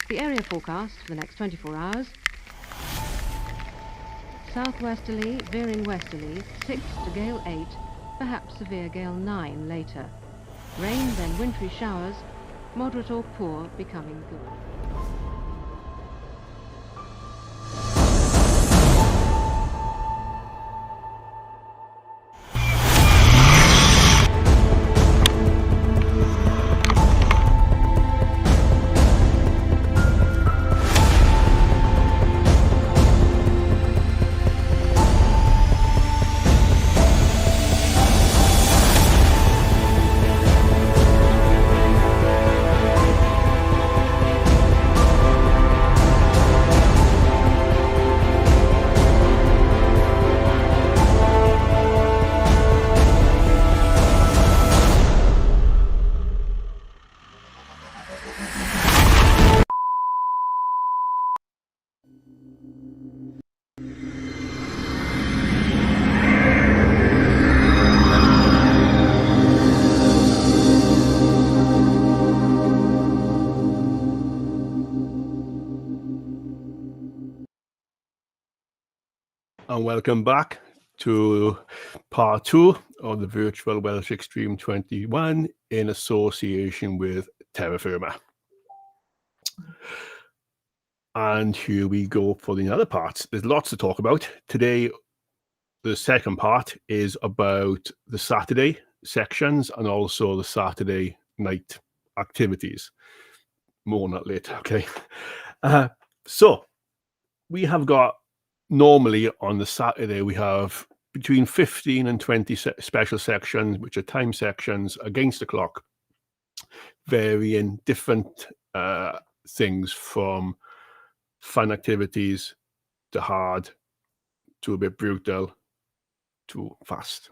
The area forecast for the next 24 hours. Southwesterly, veering westerly, 6 to gale 8, perhaps severe gale 9 later. Rain, then wintry showers, moderate or poor, becoming good. And welcome back to part 2 of the virtual Welsh Extreme 21 in association with Terra Firma. And here we go for the other parts. There's lots to talk about. Today, the second part is about the Saturday sections and also the Saturday night activities. More on that later, okay? So, we have got, normally on the Saturday, we have between 15 and 20 special sections, which are time sections against the clock, varying different things from fun activities to hard to a bit brutal to fast.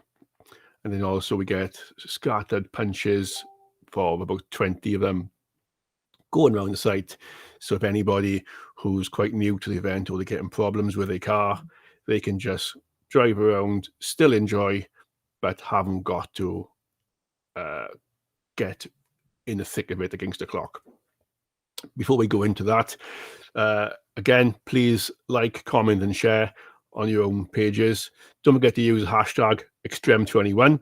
And then also we get scattered punches for about 20 of them going around the site. So if anybody who's quite new to the event or they're getting problems with their car, they can just drive around, still enjoy, but haven't got to get in the thick of it against the clock. Before we go into that, again, please like, comment, and share on your own pages. Don't forget to use hashtag Extreme21.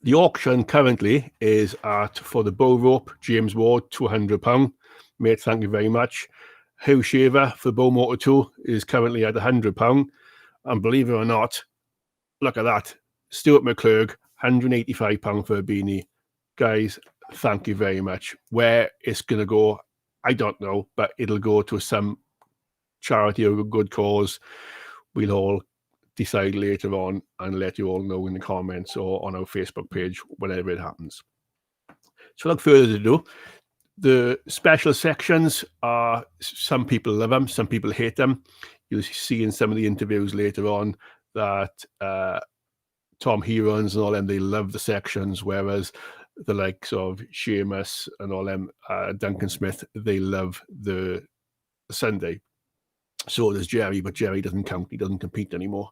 The auction currently is at, for the bow rope, James Ward, £200. Mate, thank you very much. Hugh Shaver for bow motor 2 is currently at £100. And believe it or not, look at that. Stuart McClurg, £185 for a beanie. Guys, thank you very much. Where it's going to go, I don't know, but it'll go to some charity or a good cause. We'll all decide later on and let you all know in the comments or on our Facebook page whenever it happens. So without further ado, the special sections are, some people love them, some people hate them. You'll see in some of the interviews later on that Tom Herons and all them, they love the sections, whereas the likes of Seamus and all them, Duncan Smith, they love the Sunday. So does Jerry, but Jerry doesn't count. He doesn't compete anymore.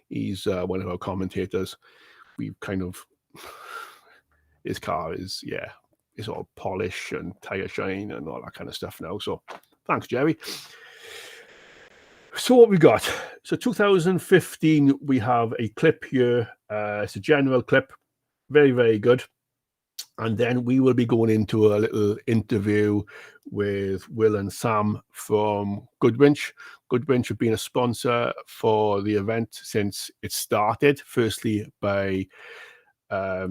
He's one of our commentators. We've kind of, his car is, yeah, it's all polish and tire shine and all that kind of stuff now. So thanks, Jerry. So what we got? So 2015, we have a clip here. It's a general clip. Very, very good. And then we will be going into a little interview with Will and Sam from Goodwinch. Goodwinch have been a sponsor for the event since it started. Firstly by, oh,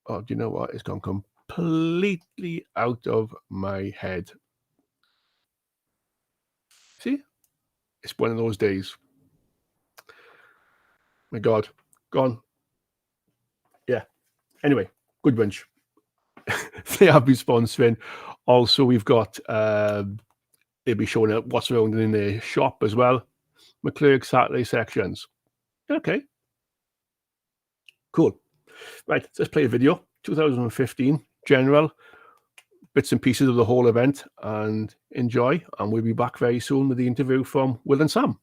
do you know what? It's gone come completely out of my head. See? It's one of those days. My God. Gone. Yeah. Anyway, good bunch. They have been sponsoring. Also, we've got, they'll be showing what's around in their shop as well. McClurg Saturday sections. Okay. Cool. Right, let's play a video. 2015, general, bits and pieces of the whole event, and enjoy. And we'll be back very soon with the interview from Will and Sam.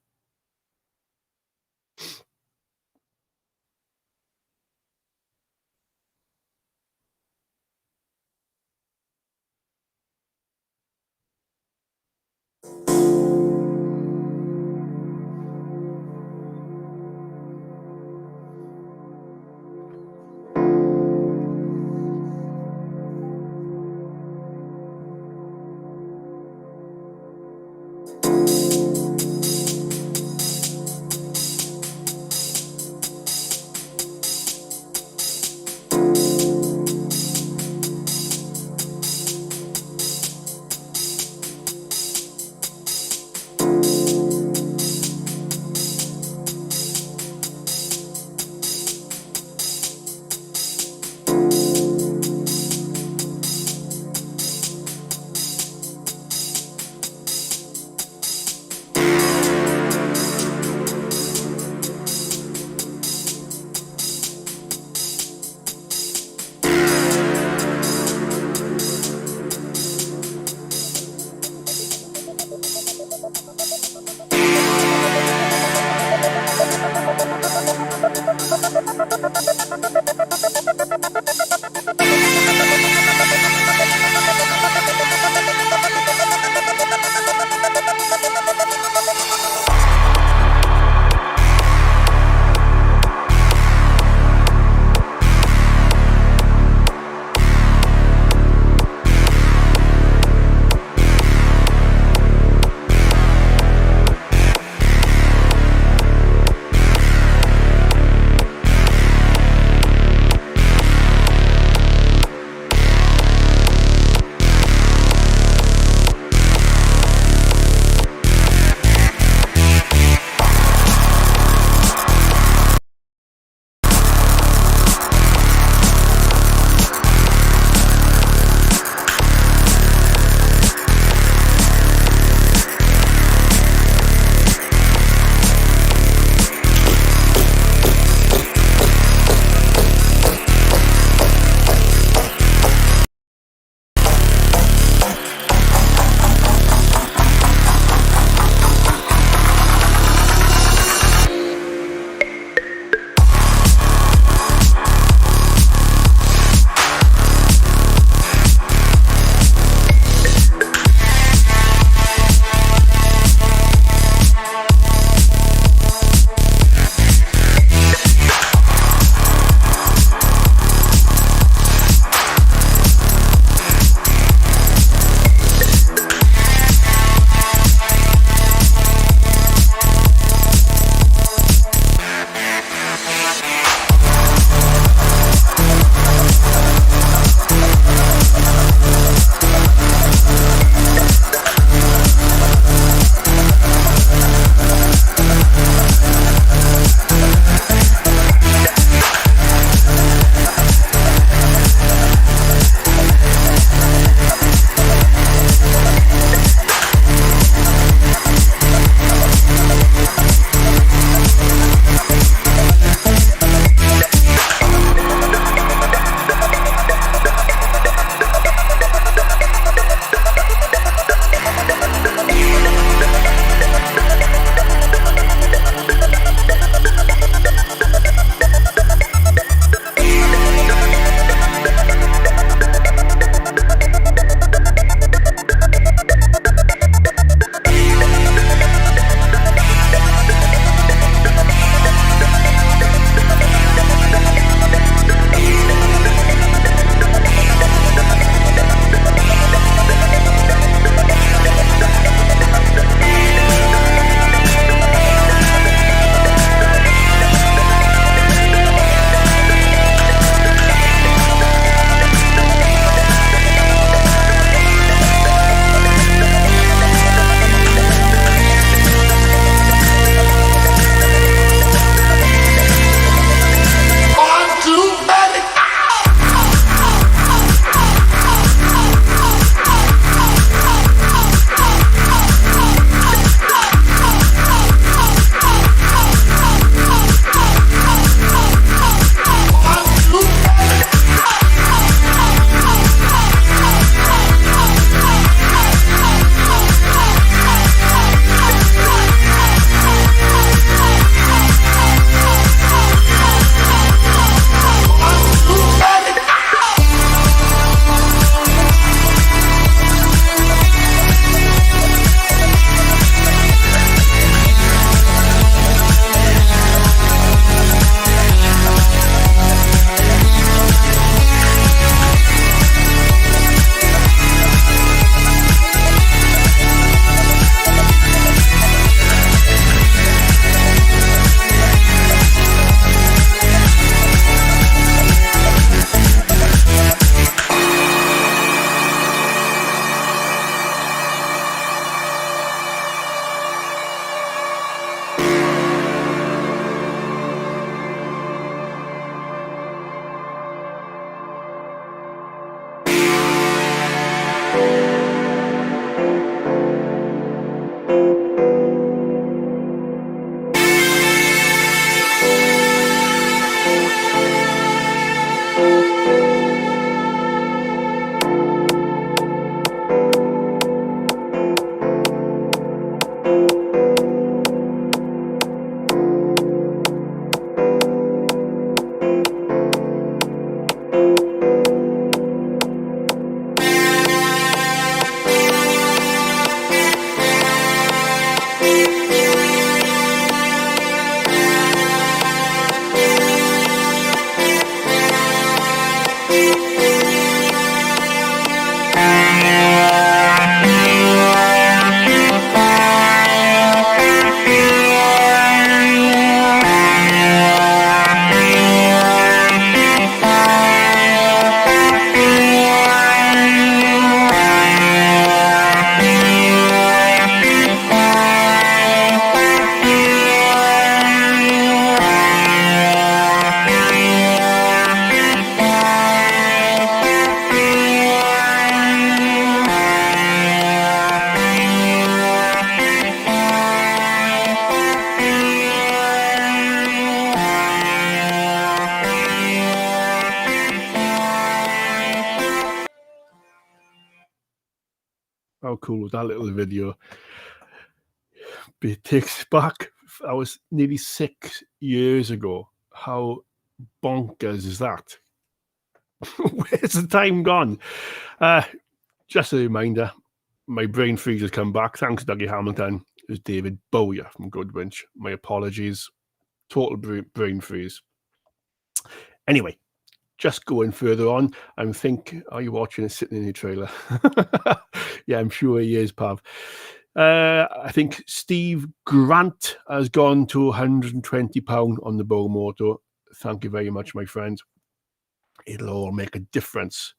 How cool was that little video? It takes back, I was nearly 6 years ago. How bonkers is that? Where's the time gone? Just a reminder, my brain freeze has come back. Thanks, Dougie Hamilton. It was David Bowyer from Goodwinch. My apologies. Total brain freeze. Anyway, just going further on, are you watching it sitting in your trailer? Yeah, I'm sure he is, Pav. I think Steve Grant has gone to £120 on the Bow Motor. Thank you very much, my friend. It'll all make a difference.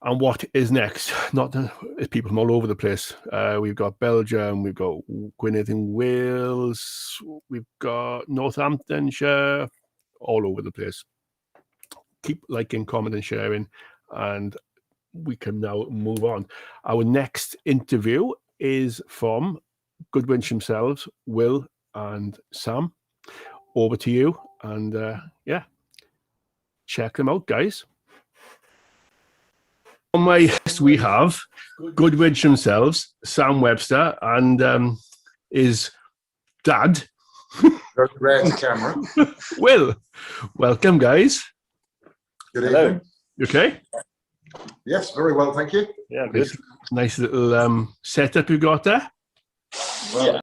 And what is next? It's people from all over the place. We've got Belgium, we've got Gwynedd in Wales, we've got Northamptonshire, all over the place. Keep liking, commenting, sharing, and we can now move on. Our next interview is from Goodwinch themselves, Will and Sam. Over to you, and check them out, guys. On my list, we have Goodwinch themselves, Sam Webster, and his dad. Rare to camera. Will, welcome, guys. Good Hello. evening. You okay? Yes, very well, thank you. Yeah, good. Nice little setup you got there. Well,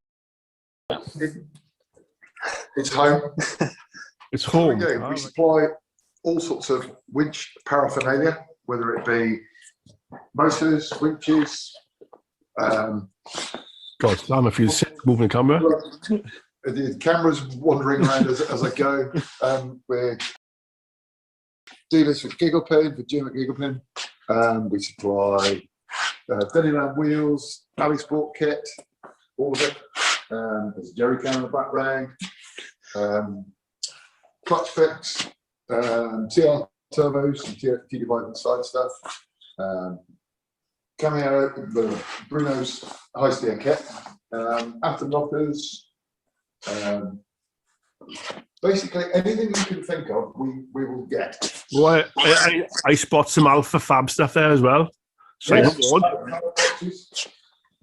it's home. It's What home. we do, we supply all sorts of winch paraphernalia, whether it be motors, winches. God, Sam, if you moving the camera. The camera's wandering around as I go. We're dealers for Gigglepin, for Jim at Gigglepin. We supply Dennyland wheels, Alley Sport kit, all of it. There's a jerry can in the background. Clutch fix, TR turbos, and T-Divide inside stuff. Cameo, the Bruno's high steer kit. Atom lockers. Basically anything you can think of, we will get. Well, I spot some Alpha Fab stuff there as well. Simon Ward.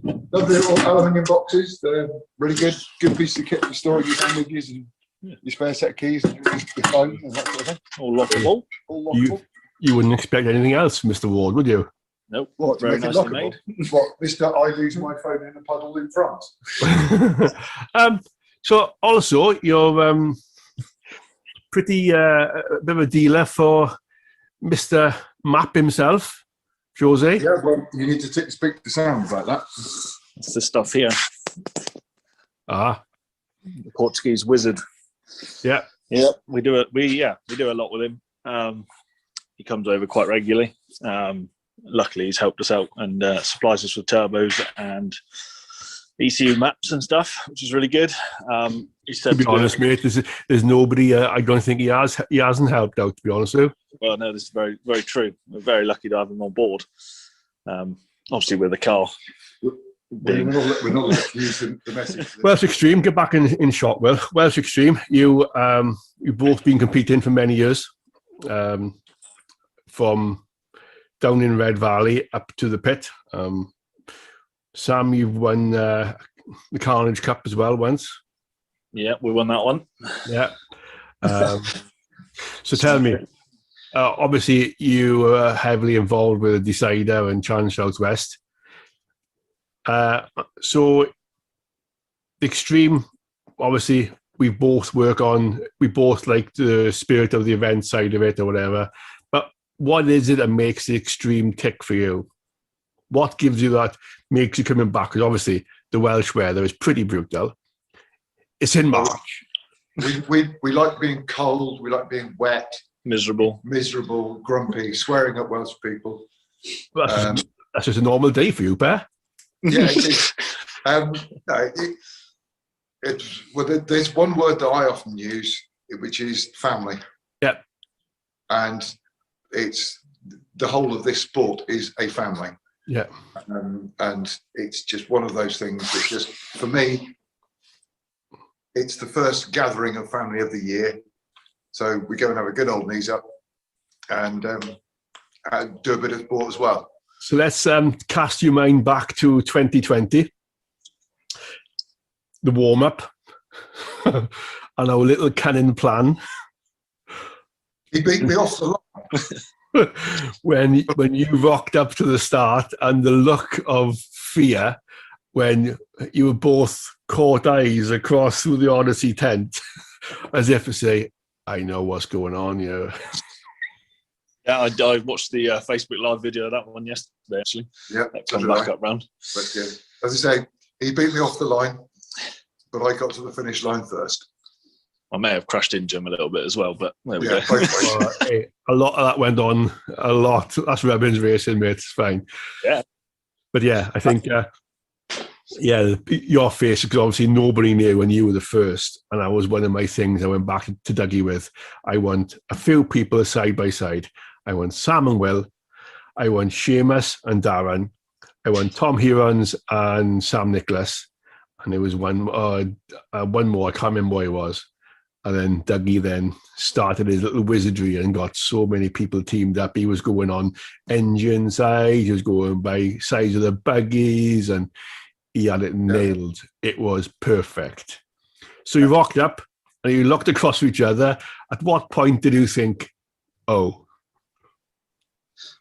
Lovely little aluminium boxes. They're really good. Good piece of kit for storing your sandwiches and your spare set of keys and your phone and that sort of thing. All lockable. All lockable. You wouldn't expect anything else, Mr. Ward, would you? Nope. What, to Very make it nicely lockable? made. What, Mr. I lose my phone in a puddle in France? So also you're pretty a bit of a dealer for Mr. Map himself, Jose. Yeah, well, you need to speak to Sam about that. It's the stuff here. Ah, The Portuguese wizard. yeah. Yeah, we do it. We do a lot with him. He comes over quite regularly. Luckily, he's helped us out and supplies us with turbos and ECU maps and stuff, which is really good. He said, To be honest, mate, there's nobody. I don't think he hasn't helped out. To be honest with you. well, no, this is very, very true. We're very lucky to have him on board. Obviously, with the car. We're not allowed to use the message. Welsh Extreme, get back in shot, Will. Welsh Extreme, you've both been competing for many years, from down in Red Valley up to the pit. Sam, you've won the Carnage Cup as well once. Yeah, we won that one. Yeah. So tell me, obviously you were heavily involved with the Decider and Challenge Southwest. So the Extreme, obviously we both like the spirit of the event side of it or whatever. But what is it that makes the Extreme tick for you? What gives you that, makes you coming back? Because obviously the Welsh weather is pretty brutal. It's in March. We like being cold. We like being wet, Miserable, grumpy, swearing at Welsh people. That's just a normal day for you, Per. Yeah, it is. There's one word that I often use, which is family. Yeah. And it's the whole of this sport is a family. Yeah. And it's just one of those things that just, for me, it's the first gathering of family of the year. So we go and have a good old knees up and do a bit of sport as well. So let's cast your mind back to 2020, the warm-up, and our little cunning plan. He beat me off the line. when you rocked up to the start, and the look of fear when you were both caught eyes across through the Odyssey tent, as if to say, I know what's going on here. Yeah, I watched the Facebook Live video of that one yesterday, actually. Yeah, that come back up round. But yeah, as I say, he beat me off the line, but I got to the finish line first. I may have crashed into him a little bit as well, but there we go. A lot of that went on. A lot. That's Robbins racing, mate. It's fine. Yeah. But yeah, I think, your face, because obviously nobody knew when you were the first, and that was one of my things I went back to Dougie with. I want a few people side by side. I want Sam and Will. I want Seamus and Darren. I want Tom Herons and Sam Nicholas. And there was one more, I can't remember what it was. And then Dougie then started his little wizardry and got so many people teamed up. He was going on engine side, he was going by sides of the buggies, and he had it nailed. It was perfect. So you rocked up and you looked across at each other. At what point did you think, oh?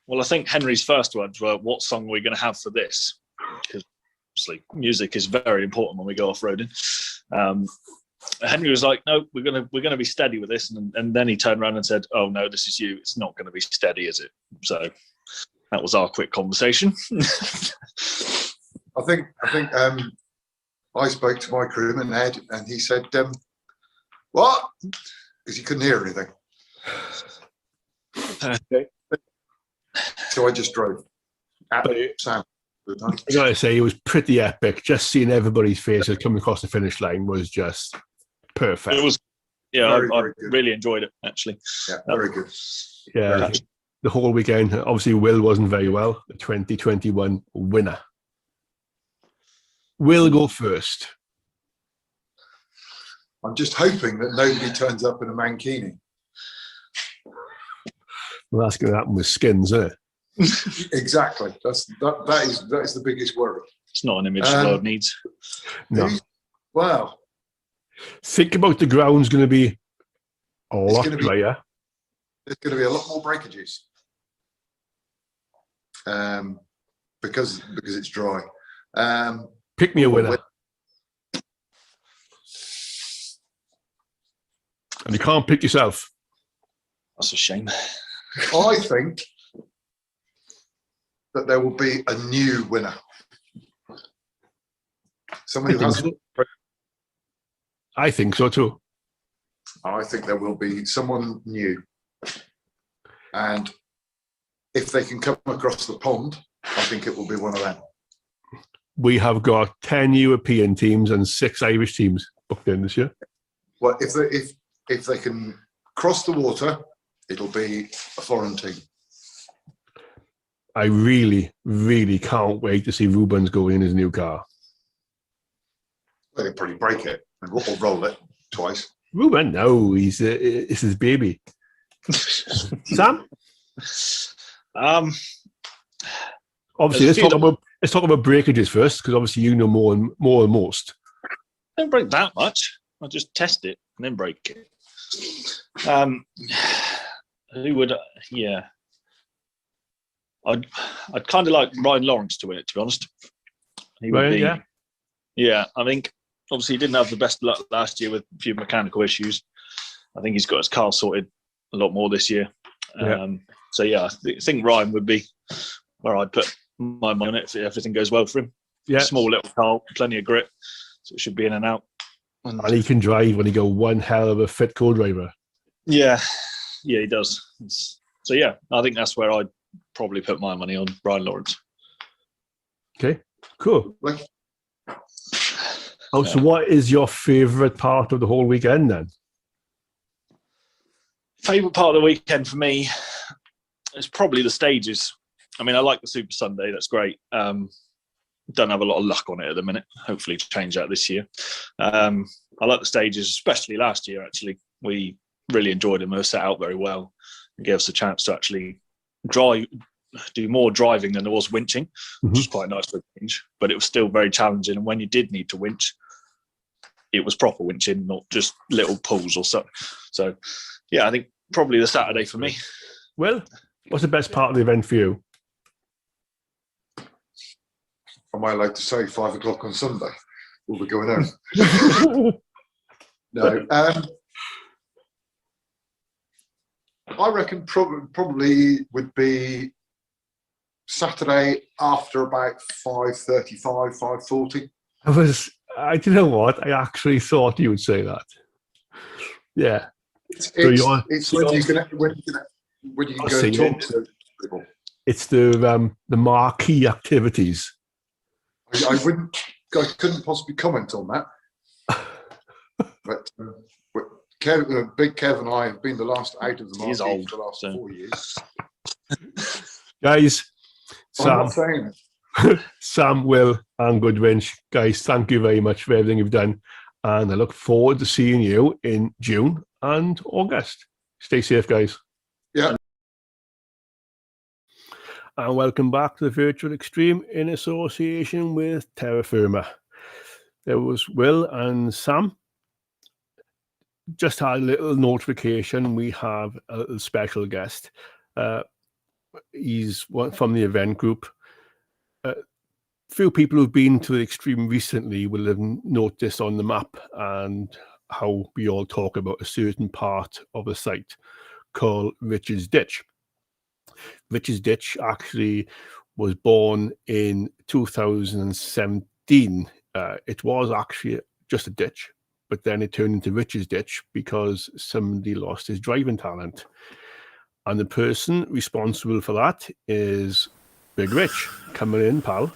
Well, I think Henry's first words were, what song are we going to have for this? Because obviously music is very important when we go off-roading. Henry was like, no, we're gonna be steady with this, and then he turned around and said, oh no, this is you, it's not going to be steady, is it? So that was our quick conversation. I think I spoke to my crewman Ed, and he said, what? Because he couldn't hear anything. Okay. So I just drove. Sam. I gotta say, it was pretty epic. Just seeing everybody's faces coming across the finish line was just perfect. It was, yeah, very, I very good. really enjoyed it, actually. Yeah, very good. Yeah, Very good. the whole weekend. Obviously, Will wasn't very well. The 2021 winner. Will go first. I'm just hoping that nobody turns up in a mankini. Well, that's going to happen with skins, isn't it? Exactly. That is the biggest worry. It's not an image the world needs. No. Wow. Think about the ground's going to be a lot drier. There's going to be a lot more breakages. Because it's dry. Pick me a winner. And you can't pick yourself. That's a shame. I think that there will be a new winner. Somebody who hasn't. I think so too. I think there will be someone new. And if they can come across the pond, I think it will be one of them. We have got 10 European teams and 6 Irish teams booked in this year. Well, if they can cross the water, it'll be a foreign team. I really, really can't wait to see Rubens go in his new car. Well, they'll probably break it or roll it twice. Ruben, no, it's his baby. Sam? Obviously, let's talk about breakages first, because obviously you know more than most. I don't break that much. I just test it and then break it. Who would? Yeah, I'd kind of like Ryan Lawrence to win it, to be honest. He would be. Yeah, I think obviously he didn't have the best luck last year with a few mechanical issues. I think he's got his car sorted a lot more this year. So yeah, I think Ryan would be where I'd put my money on it if everything goes well for him. Yeah, small little car, plenty of grip, so it should be in and out. And he can drive when he go one hell of a fit co-driver. Yeah, he does. So yeah, I think that's where I'd probably put my money on Brian Lawrence. Okay, cool. So what is your favourite part of the whole weekend then? Favourite part of the weekend for me is probably the stages. I mean, I like the Super Sunday. That's great. Don't have a lot of luck on it at the minute. Hopefully change that this year. I like the stages, especially last year, actually. We really enjoyed them. They were set out very well and gave us a chance to actually do more driving than there was winching, which was quite nice for a change, but it was still very challenging. And when you did need to winch, it was proper winching, not just little pulls or so. So, yeah, I think probably the Saturday for me. Well, what's the best part of the event for you? Am I allowed to say 5 o'clock on Sunday? We'll be going out. No. I reckon probably would be Saturday after about 5:35, 5:40. I don't know what, I actually thought you would say that. Yeah. It's when you can go and talk to people. It's the marquee activities. I couldn't possibly comment on that. But Big Kev and I have been the last out of the marquee for the last 4 years. Guys, I'm not saying it. Sam, Will, and Goodwinch, guys, thank you very much for everything you've done. And I look forward to seeing you in June and August. Stay safe, guys. Yeah. And welcome back to the Virtual Extreme in association with Terra Firma. There was Will and Sam. Just had a little notification. We have a special guest. He's from the event group. Few people who've been to the Extreme recently will have noticed on the map and how we all talk about a certain part of the site called Richard's Ditch. Richard's Ditch actually was born in 2017. It was actually just a ditch, but then it turned into Richard's Ditch because somebody lost his driving talent. And the person responsible for that is Big Rich. Coming in, pal.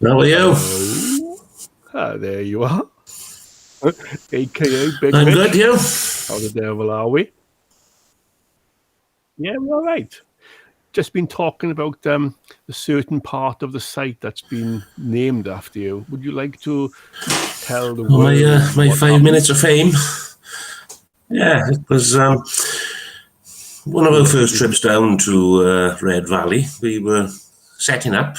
How are you? There you are. AKA Big I'm Rich. good, you? How the devil are we? Yeah, we're all right. Just been talking about a certain part of the site that's been named after you. Would you like to tell the world? My 5 minutes of fame. Yeah, it was one of our first trips down to Red Valley. We were setting up,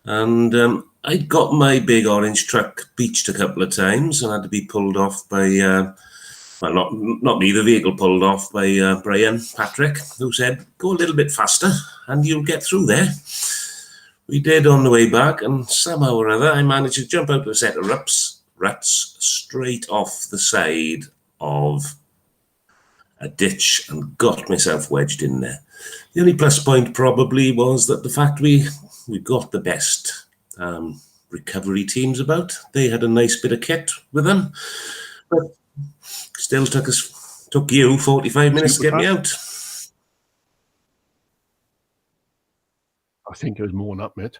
and I got my big orange truck beached a couple of times and had to be pulled off by, well, not me, the vehicle pulled off by Brian Patrick, who said, go a little bit faster and you'll get through there. We did on the way back, and somehow or other I managed to jump out of a set of ruts straight off the side of a ditch and got myself wedged in there. The only plus point probably was that the fact we got the best recovery teams about. They had a nice bit of kit with them, but still took you 45 minutes to get me out. I think it was more than that, mate.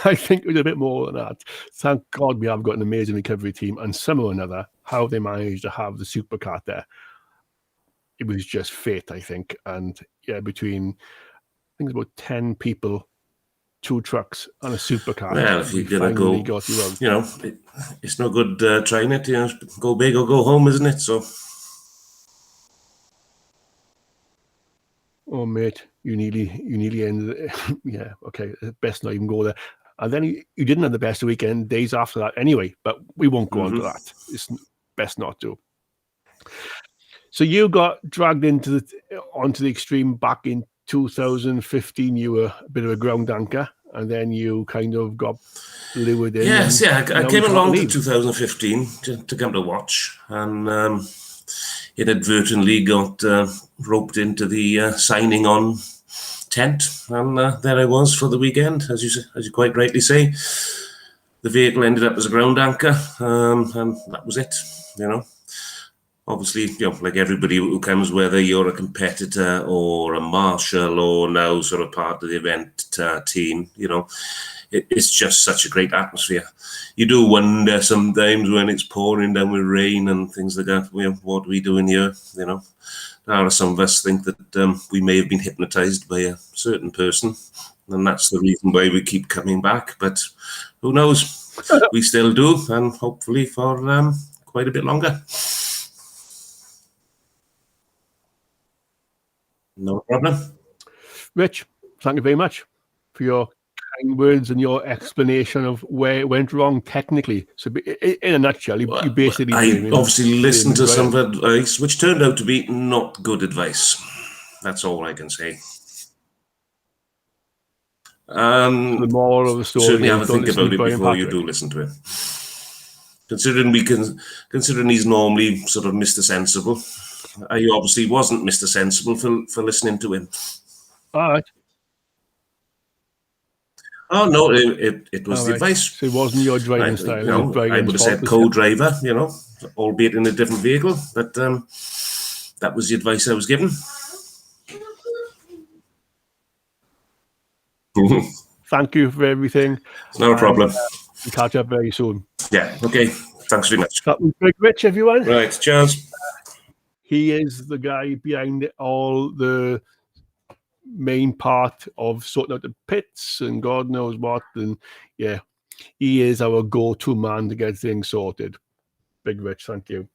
I think it was a bit more than that. Thank God we have got an amazing recovery team, and somehow or another, how they managed to have the supercar there. It was just fate, I think. And yeah, between, I think it's about 10 people, 2 trucks, and a supercar. Well, if you're going to go, you know, it's no good trying it, you know, go big or go home, isn't it? So. Oh, mate, you nearly ended it. Yeah, okay, best not even go there. And then you didn't have the best weekend days after that anyway, but we won't go on to that. It's best not to. So you got dragged onto the Extreme back in 2015. You were a bit of a ground anchor, and then you kind of got lured in. Yes, yeah, I came along to 2015 to come to watch, and it inadvertently got roped into the signing on tent, and there I was for the weekend, as you quite rightly say. The vehicle ended up as a ground anchor, and that was it. You know, obviously, you know, like everybody who comes, whether you're a competitor or a marshal or now sort of part of the event team, you know, it's just such a great atmosphere. You do wonder sometimes when it's pouring down with rain and things like that, well, what are we doing here, you know? Now, some of us think that we may have been hypnotized by a certain person, and that's the reason why we keep coming back. But who knows? We still do, and hopefully for quite a bit longer. No problem. Rich, thank you very much for your kind words and your explanation of where it went wrong technically. So, in a nutshell, you basically I obviously listened to some advice, which turned out to be not good advice. That's all I can say. The moral of the story Certainly is have a don't think listen about to it Brian before you Patrick. do listen to it. Considering he's normally sort of Mr. Sensible, he obviously wasn't Mr. Sensible for listening to him. All right. Oh no, it was All the right. advice. So it wasn't your driving style. You know, I would have said co-driver, you know, albeit in a different vehicle, but that was the advice I was given. Thank you for everything. No problem. We'll catch up very soon. Yeah, okay. Thanks very much. That was Big Rich, everyone. Right, cheers. He is the guy behind all the main part of sorting out the pits and God knows what. And yeah, he is our go-to man to get things sorted. Big Rich, thank you.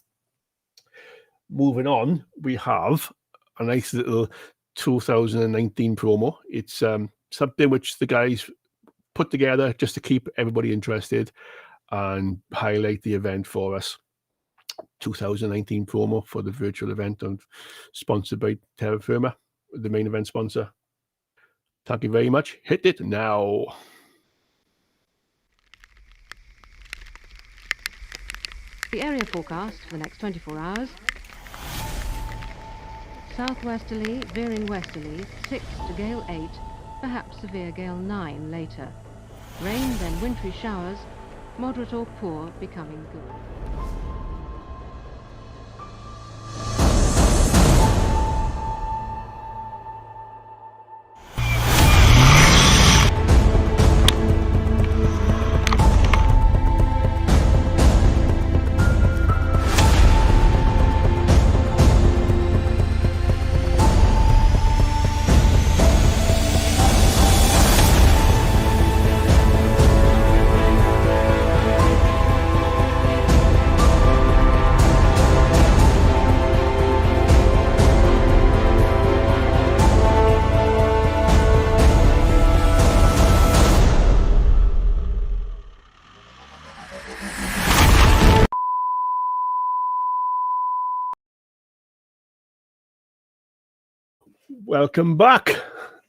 Moving on, we have a nice little 2019 promo. It's something which the guys put together just to keep everybody interested and highlight the event for us. 2019 promo for the virtual event and sponsored by Terra Firma, the main event sponsor. Thank you very much. Hit it now. The area forecast for the next 24 hours. Southwesterly, veering westerly, 6 to gale 8, perhaps severe gale 9 later. Rain, then wintry showers, moderate or poor, becoming good. Welcome back.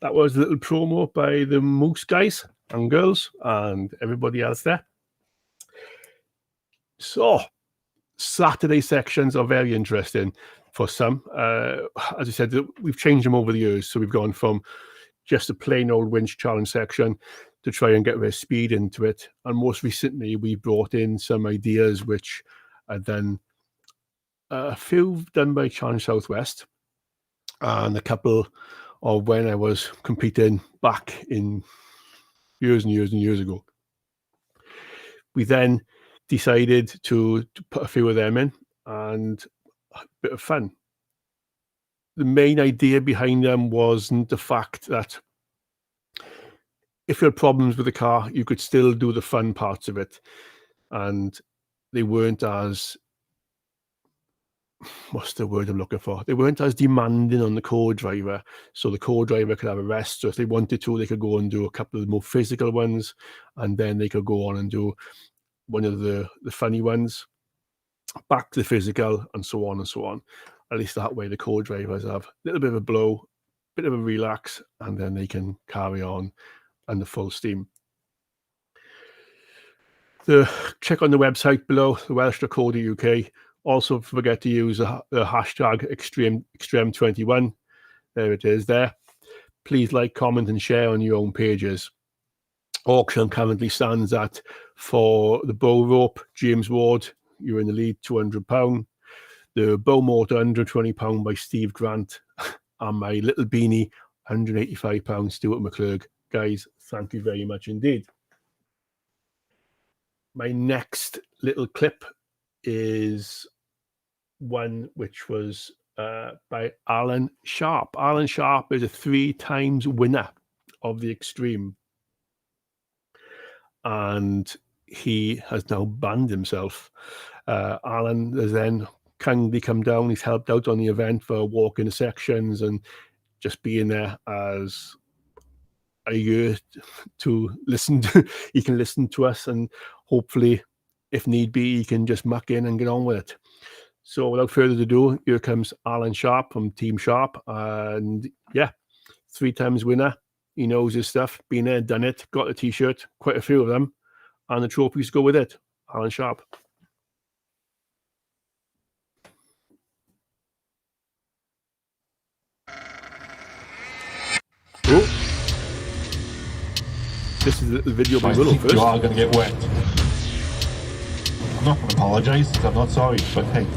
That was a little promo by the Moose guys and girls and everybody else there. So, Saturday sections are very interesting for some. As I said, we've changed them over the years. So we've gone from just a plain old winch challenge section to try and get a bit of speed into it. And most recently, we brought in some ideas which are then a few done by Challenge Southwest and a couple of when I was competing back in years and years and years ago. We then decided to put a few of them in and a bit of fun. The main idea behind them wasn't the fact that if you had problems with the car, you could still do the fun parts of it. And they weren't as, what's the word I'm looking for? They weren't as demanding on the co-driver. So the co-driver could have a rest. So if they wanted to, they could go and do a couple of the more physical ones. And then they could go on and do one of the funny ones, back to the physical, and so on and so on. At least that way the co-drivers have a little bit of a blow, bit of a relax, and then they can carry on and the full steam. Check on the website below, the Welsh.co.uk. Also, forget to use the hashtag Extreme21. There it is there. Please like, comment, and share on your own pages. Auction currently stands at, for the bow rope, James Ward, you're in the lead, £200. The bow motor, £120 by Steve Grant. And my little beanie, £185, Stuart McClurg. Guys, thank you very much indeed. My next little clip is one which was by Alan Sharp. Alan Sharp is a 3-time winner of the Extreme. And he has now banned himself. Alan has then kindly come down. He's helped out on the event for walking the sections and just being there as a year to listen to, he can listen to us, and hopefully, if need be, he can just muck in and get on with it. So without further ado, here comes Alan Sharp from Team Sharp, and yeah, 3 times winner. He knows his stuff, been there, done it, got a t-shirt, quite a few of them, and the trophies go with it. Alan Sharp. Oh, this is the video by I Willow think first. you are going to get wet. I'm not going to apologise, I'm not sorry, but hey.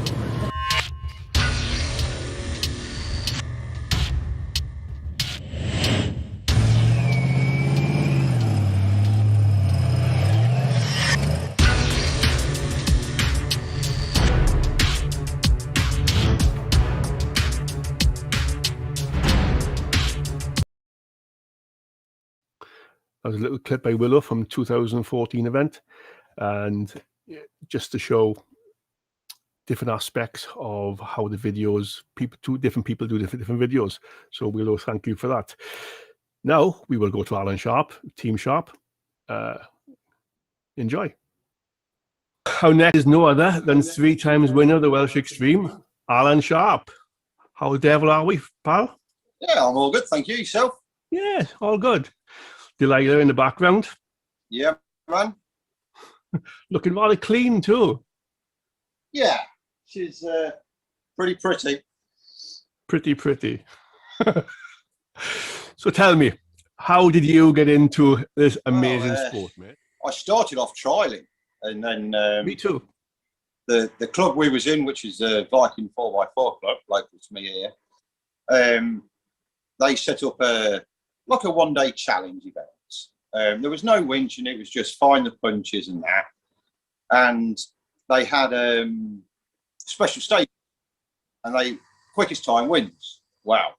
That was a little clip by Willow from 2014 event, and just to show different aspects of how the videos, different people do different videos. So Willow, thank you for that. Now we will go to Alan Sharp, Team Sharp. Enjoy. Our next is no other than 3 times winner of the Welsh Extreme, Alan Sharp. How the devil are we, pal? Yeah, I'm all good, thank you. Yourself? Yeah, all good. Delilah in the background. Yeah, man. Looking rather clean too. Yeah, she's pretty pretty. Pretty. So tell me, how did you get into this amazing sport, mate? I started off trialing, and then Me too. The club we was in, which is the Viking 4x4 club, local to me here, they set up a 1-day challenge event. There was no winching, it was just find the punches and that. And they had special stage, and they quickest time wins. Wow,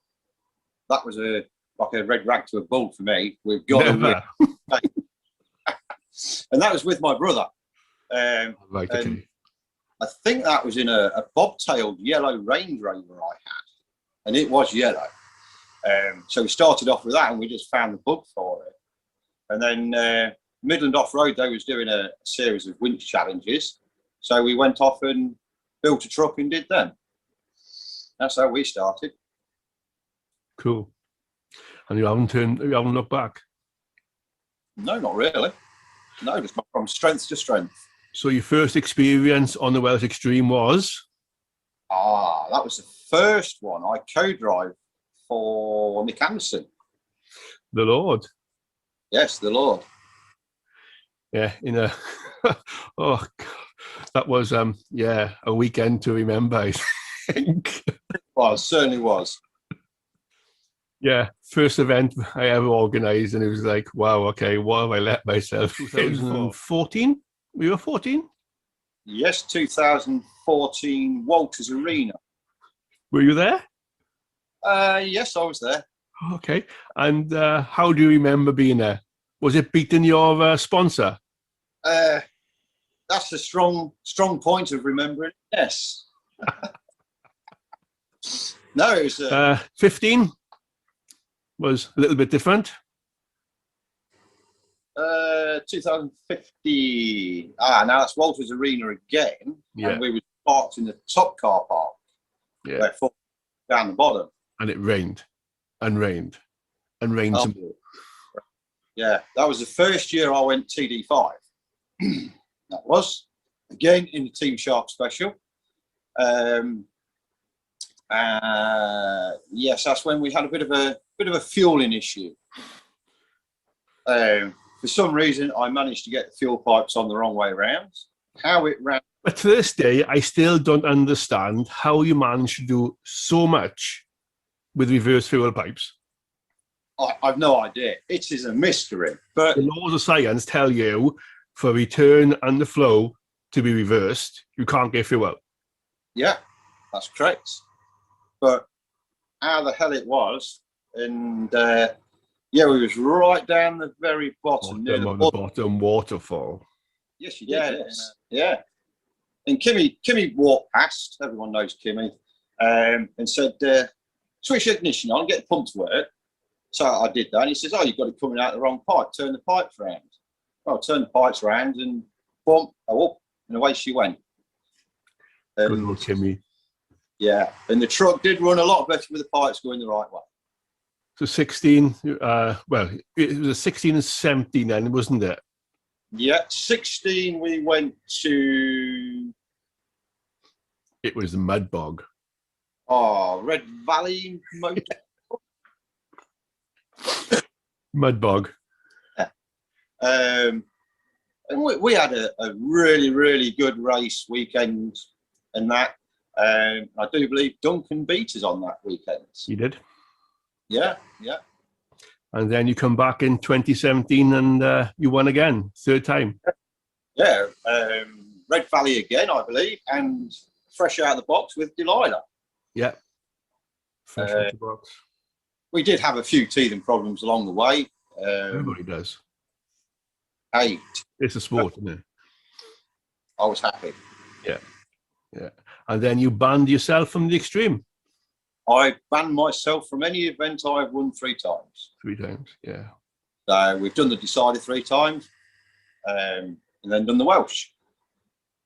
that was like a red rag to a bull for me. We've got to win. And that was with my brother. Right, okay. I think that was in a bobtailed yellow Range Rover I had, and it was yellow. So we started off with that, and we just found the bug for it. And then Midland Off-Road, they was doing a series of winch challenges. So we went off and built a truck and did them. That's how we started. Cool. And you haven't looked back? No, not really. No, just from strength to strength. So your first experience on the Welsh Extreme was? That was the first one. I co-drive for Nick Anderson. The Lord. Yes, the Lord. Yeah, oh, God. That was a weekend to remember, I think. Well, it certainly was. Yeah, first event I ever organised, and it was like, wow, okay, what have I let myself? 2014? We were 14? Yes, 2014 Walters Arena. Were you there? Yes, I was there. Okay. And how do you remember being there? Was it beating your sponsor? That's a strong point of remembering. Yes. No, it was 15 was a little bit different. 2050. Now that's Walters Arena again. Yeah. And we were parked in the top car park. Yeah. Where down the bottom. And it rained and rained and rained some more. Yeah, that was the first year I went TD5. That was again in the Team Sharp special. Yes, that's when we had a bit of a fueling issue. For some reason, I managed to get the fuel pipes on the wrong way around. How it ran. But to this day, I still don't understand how you managed to do so much with reverse fuel pipes. I've no idea. It is a mystery. But the laws of science tell you for return and the flow to be reversed, you can't get fuel. Yeah, that's correct. But how the hell it was, and we was right down the very bottom near the bottom waterfall. Yes, you did. Yes. Yeah. And Kimmy walked past. Everyone knows Kimmy, and said, switch the ignition on, get the pump to work. So I did that. And he says, oh, you've got it coming out the wrong pipe. Turn the pipes around. Well, I turned the pipes around and boom, up, and away she went. Good old Kimmy. Yeah, and the truck did run a lot better with the pipes going the right way. So 16, well, it was a 16 and 17 then, wasn't it? Yeah, 16 we went to... It was the Mud Bog. Oh, Red Valley Motor. Mud Bog. And we had a really, really good race weekend and that. I do believe Duncan beat us on that weekend. You did? Yeah. And then you come back in 2017 and you won again, third time. Yeah, Red Valley again, I believe, and fresh out of the box with Delilah. Yeah. Fresh out of the box. We did have a few teething problems along the way. Everybody does. Hey, It's a sport, isn't it? I was happy. Yeah. And then you banned yourself from the extreme. I banned myself from any event I've won 3 times. 3 times, yeah. So we've done the Decider 3 times, and then done the Welsh.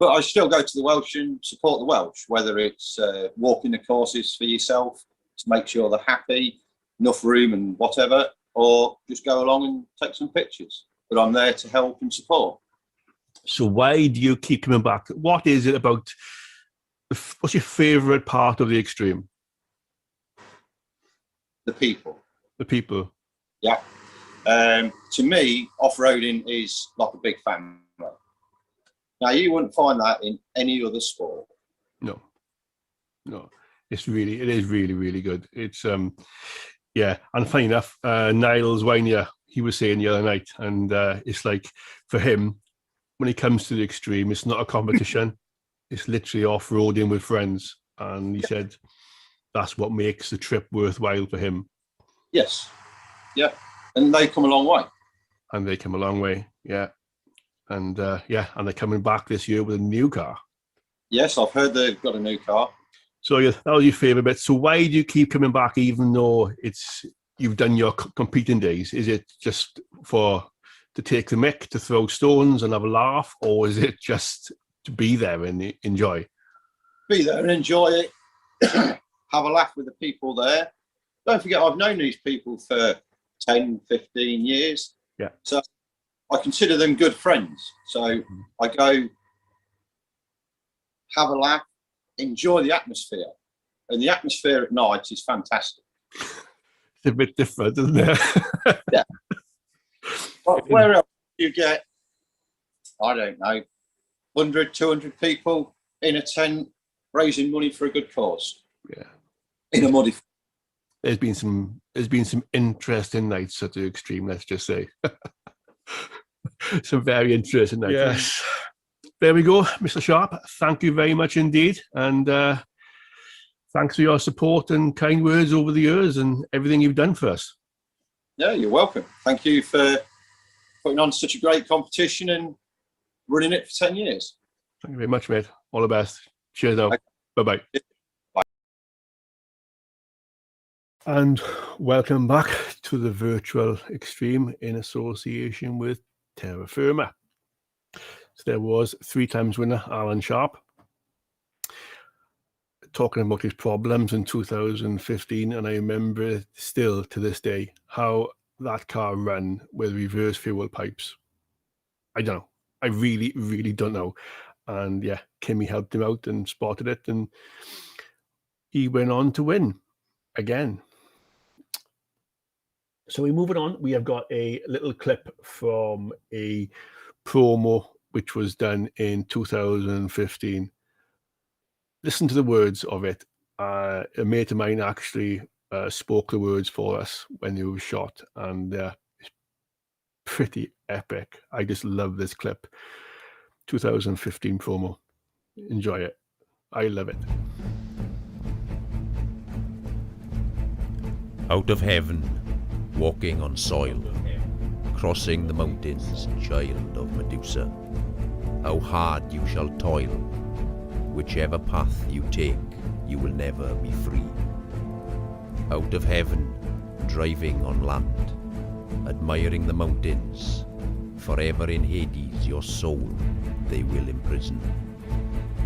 But I still go to the Welsh and support the Welsh, whether it's walking the courses for yourself to make sure they're happy, enough room and whatever, or just go along and take some pictures. But I'm there to help and support. So why do you keep coming back? What is it about? What's your favourite part of the extreme? The people. The people. Yeah. To me, off-roading is like a big family. Now, you wouldn't find that in any other sport. No. It is really, really good. It's yeah. And funny enough, Niles Wynier, he was saying the other night, and it's like for him, when he comes to the extreme, it's not a competition. It's literally off-roading with friends. And he said that's what makes the trip worthwhile for him. Yes. Yeah. And they come a long way. Yeah. And and they're coming back this year with a new car. Yes, I've heard they've got a new car. So that was your favourite bit. So why do you keep coming back even though you've done your competing days? Is it just to take the mick, to throw stones and have a laugh, or is it just to be there and enjoy? Be there and enjoy it. Have a laugh with the people there. Don't forget, I've known these people for 10, 15 years. Yeah. So I consider them good friends. So I go have a laugh, enjoy the atmosphere. And the atmosphere at night is fantastic. It's a bit different, isn't it? Yeah. But where else do you get, I don't know, 100, 200 people in a tent raising money for a good cause? Yeah. In a muddy. There's been some interesting nights at the extreme, let's just say. Some very interesting nights. Yes. There we go, Mr. Sharp. Thank you very much indeed. And thanks for your support and kind words over the years and everything you've done for us. Yeah, you're welcome. Thank you for putting on such a great competition and running it for 10 years. Thank you very much, mate. All the best. Cheers now. Bye-bye. Bye. And welcome back to the virtual extreme in association with Terra Firma. So there was 3 times winner Alan Sharp talking about his problems in 2015, and I remember still to this day how that car ran with reverse fuel pipes. I don't know. I really, really don't know. And yeah, Kimmy helped him out and spotted it, and he went on to win again. So we're moving on. We have got a little clip from a promo which was done in 2015. Listen to the words of it. A mate of mine actually spoke the words for us when they were shot, and it's pretty epic. I just love this clip. 2015 promo. Enjoy it. I love it. Out of heaven, walking on soil, crossing the mountains, child of Medusa. How hard you shall toil, whichever path you take, you will never be free. out of heaven, driving on land, admiring the mountains, forever in Hades your soul they will imprison.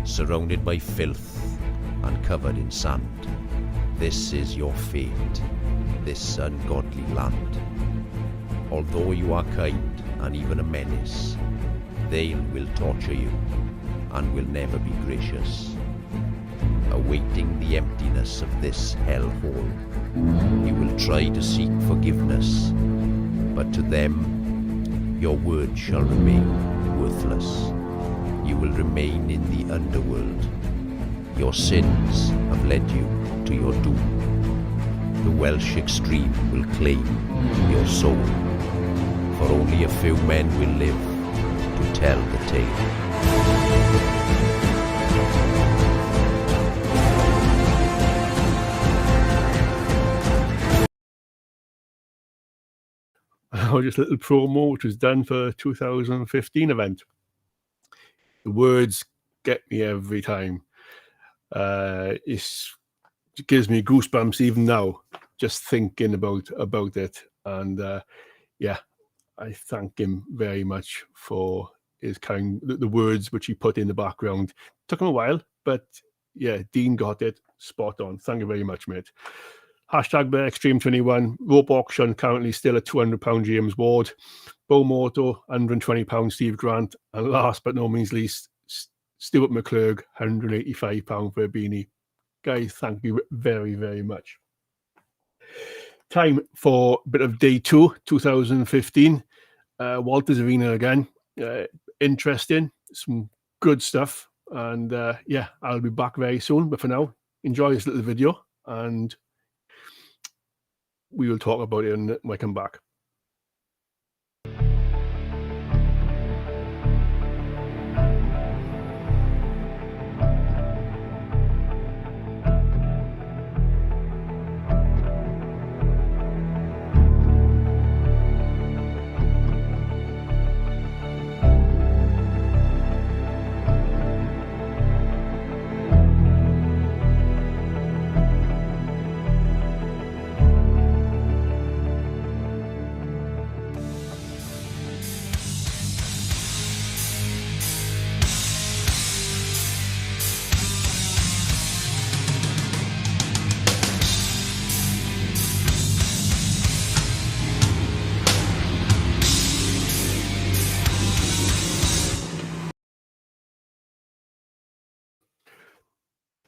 Surrounded by filth and covered in sand, this is your fate, this ungodly land. Although you are kind and even a menace, they will torture you and will never be gracious. Awaiting the emptiness of this hellhole, you will try to seek forgiveness, but to them your word shall remain worthless. You will remain in the underworld. Your sins have led you to your doom. The Welsh extreme will claim your soul, for only a few men will live to tell the tale. Just a little promo which was done for the 2015 event. The words get me every time. It gives me goosebumps even now, just thinking about it. And yeah, I thank him very much for his the words which he put in the background. Took him a while, but yeah, Dean got it spot on. Thank you very much, mate. Hashtag Bear Extreme 21. Rope auction currently still at £200 James Ward. Bow Moto, £120 Steve Grant. And last but no means least, Stuart McClurg, £185 for a beanie. Guys, thank you very, very much. Time for a bit of day 2, 2015. Walters Arena again. Interesting. Some good stuff. And yeah, I'll be back very soon. But for now, enjoy this little video. And we will talk about it when I come back.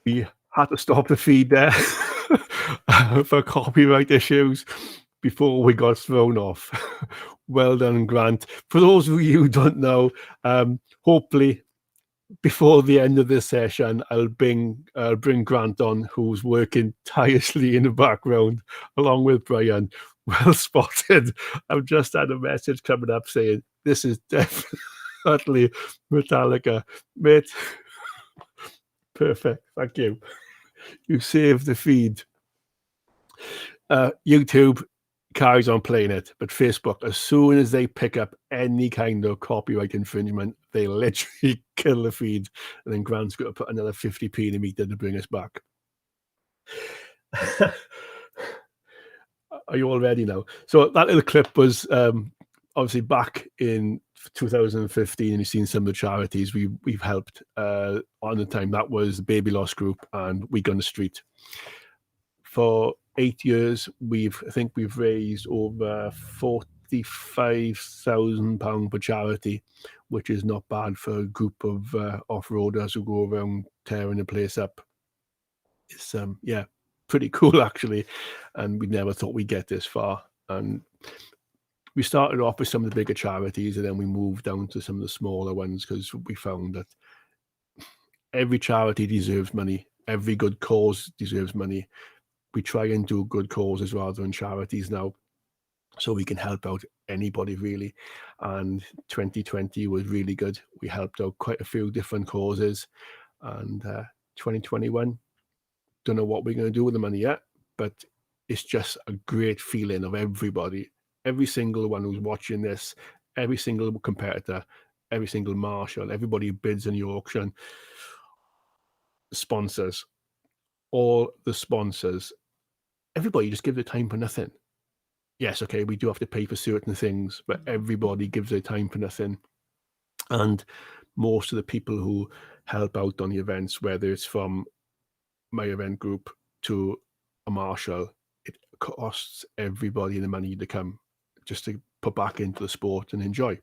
We had to stop the feed there for copyright issues before we got thrown off. Well done, Grant. For those of you who don't know, hopefully before the end of this session, I'll bring Grant on, who's working tirelessly in the background, along with Brian. Well spotted. I've just had a message coming up saying, this is definitely Metallica. Mate, perfect. Thank you. You saved the feed. YouTube carries on playing it, but Facebook, as soon as they pick up any kind of copyright infringement, they literally kill the feed, and then Grant's got to put another 50p in a meter to bring us back. Are you all ready now? So that little clip was obviously back in 2015, and you've seen some of the charities we've helped on the time. That was the Baby Loss Group and Week on the Street. For 8 years, I think we've raised over £45,000 for charity, which is not bad for a group of off-roaders who go around tearing the place up. It's yeah, pretty cool actually, and we never thought we'd get this far. And we started off with some of the bigger charities, and then we moved down to some of the smaller ones because we found that every charity deserves money. Every good cause deserves money. We try and do good causes rather than charities now, so we can help out anybody really. And 2020 was really good. We helped out quite a few different causes, and 2021, don't know what we're going to do with the money yet, but it's just a great feeling of everybody, every single one who's watching this, every single competitor, every single marshal, everybody who bids in the auction, sponsors, all the sponsors everybody just give their time for nothing. Yes, okay, we do have to pay for certain things, but everybody gives their time for nothing. And most of the people who help out on the events, whether it's from my event group to a marshal, it costs everybody the money to come just to put back into the sport and enjoy.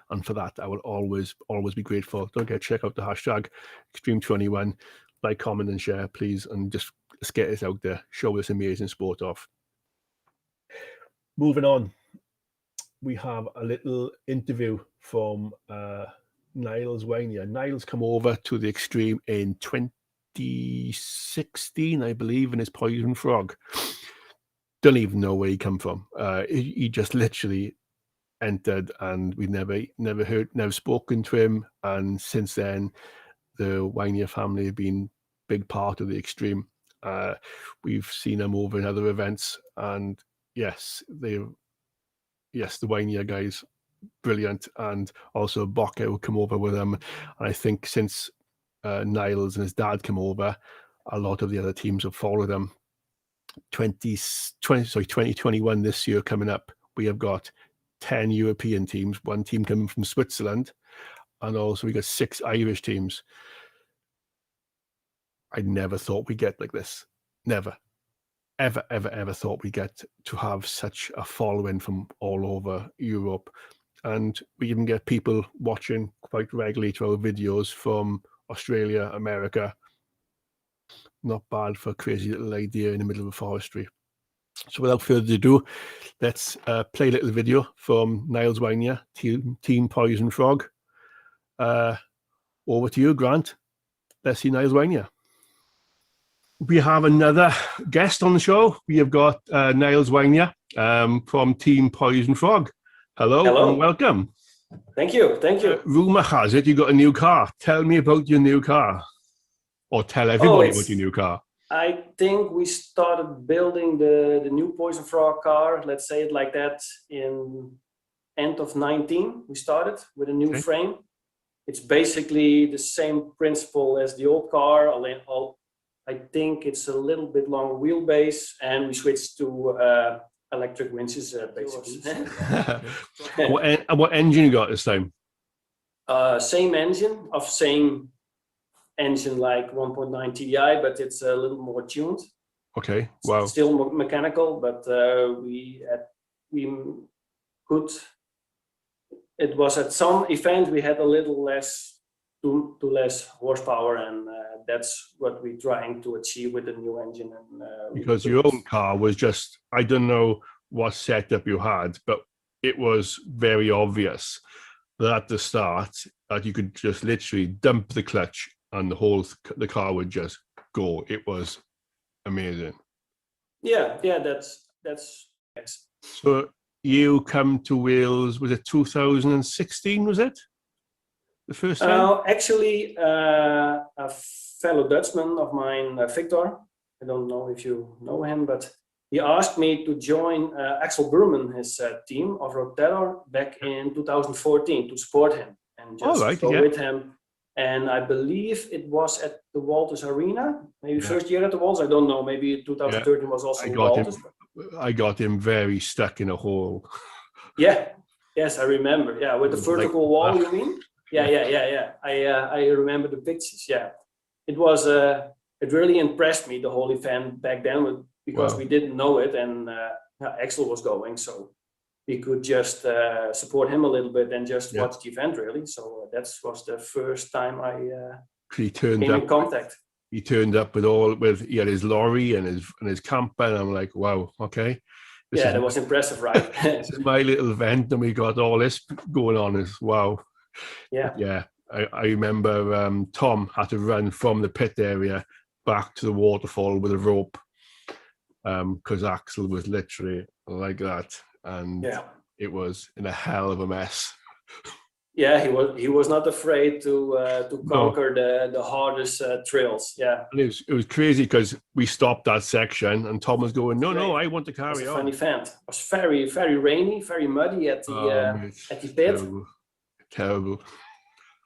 And for that, I will always be grateful. Don't forget to check out the hashtag Extreme21, like, comment, and share, please, and just let's get this out there. Show this amazing sport off. Moving on, we have a little interview from Niles Wynier. Niles come over to the Extreme in 2016, I believe, in his Poison Frog. Don't even know where he come from. He just literally entered, and we never spoken to him. And since then, the Wynier family have been big part of the Extreme. We've seen them over in other events, and yes, the Wynier guys, brilliant, and also Bokke will come over with them. And I think since Niles and his dad came over, a lot of the other teams have followed them. 2021 this year coming up, we have got 10 European teams, one team coming from Switzerland, and also we got 6 Irish teams. I never thought we'd get like this. Never. Ever thought we'd get to have such a following from all over Europe. And we even get people watching quite regularly to our videos from Australia, America. Not bad for a crazy little idea in the middle of a forestry. So without further ado, let's play a little video from Niles Wynier, Team Poison Frog. Over to you, Grant. Let's see Niles Wynier. We have another guest on the show. We have got Niles Wynier from Team Poison Frog. Hello. And welcome. Thank you. Rumour has it you got a new car. Tell me about your new car. Or tell everybody about your new car. I think we started building the new Poison Frog car, let's say it like that, in end of 19. We started with a new frame. It's basically the same principle as the old car. I think it's a little bit longer wheelbase, and we switched to electric winches, basically. What engine you got this time? Same engine like 1.9 TDI, but it's a little more tuned. Okay, wow. It's still mechanical, but it was at some event we had a little less horsepower, and that's what we're trying to achieve with the new engine. And because your own car was just, I don't know what setup you had, but it was very obvious that at the start that you could just literally dump the clutch and the car would just go. It was amazing. Yeah, that's. So you come to Wales, was it 2016, was it? The first time? Actually, a fellow Dutchman of mine, Victor, I don't know if you know him, but he asked me to join Axel Burman, his team of Road Terror, back in 2014 to support him and just go with him. And I believe it was at the Walters Arena, maybe first year at the Walters, I don't know, maybe 2013 was also Walters. I got him very stuck in a hole. Yeah, yes, I remember. Yeah, with the vertical wall, you mean? Yeah. I remember the pictures. Yeah, it was. It really impressed me, the whole event back then, because we didn't know it, and Axel was going, so we could just support him a little bit and just watch the event, really. So that was the first time I came in contact. He turned up he had his lorry and his camper, and I'm like, wow, okay. That was impressive, right? This is my little event, and we got all this going on. Wow. Yeah. I remember Tom had to run from the pit area back to the waterfall with a rope because Axel was literally like that, and it was in a hell of a mess. Yeah, he was not afraid to conquer the hardest trails. Yeah, and it was crazy because we stopped that section, and Tom was going, "No, I want to carry on." It was a fun event. It was very, very rainy, very muddy at the pit. Terrible.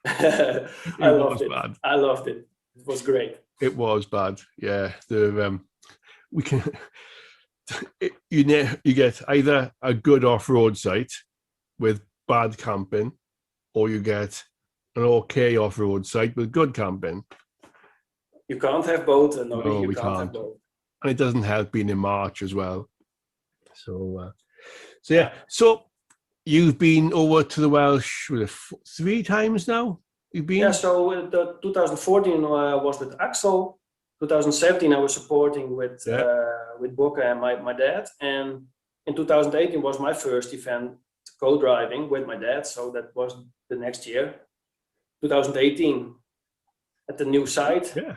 I loved it. It was great. It was bad. Yeah, we can. You get either a good off-road site with bad camping, or you get an okay off-road site with good camping. You can't have both. No, we can't. Have both. And it doesn't help being in March as well. So yeah. So you've been over to the Welsh 3 times now. You've been. Yeah. So the 2014 was with Axel. 2017 I was supporting with Bokke and my dad, and in 2018 was my first event co-driving with my dad. So that was the next year, 2018, at the new site. Yeah.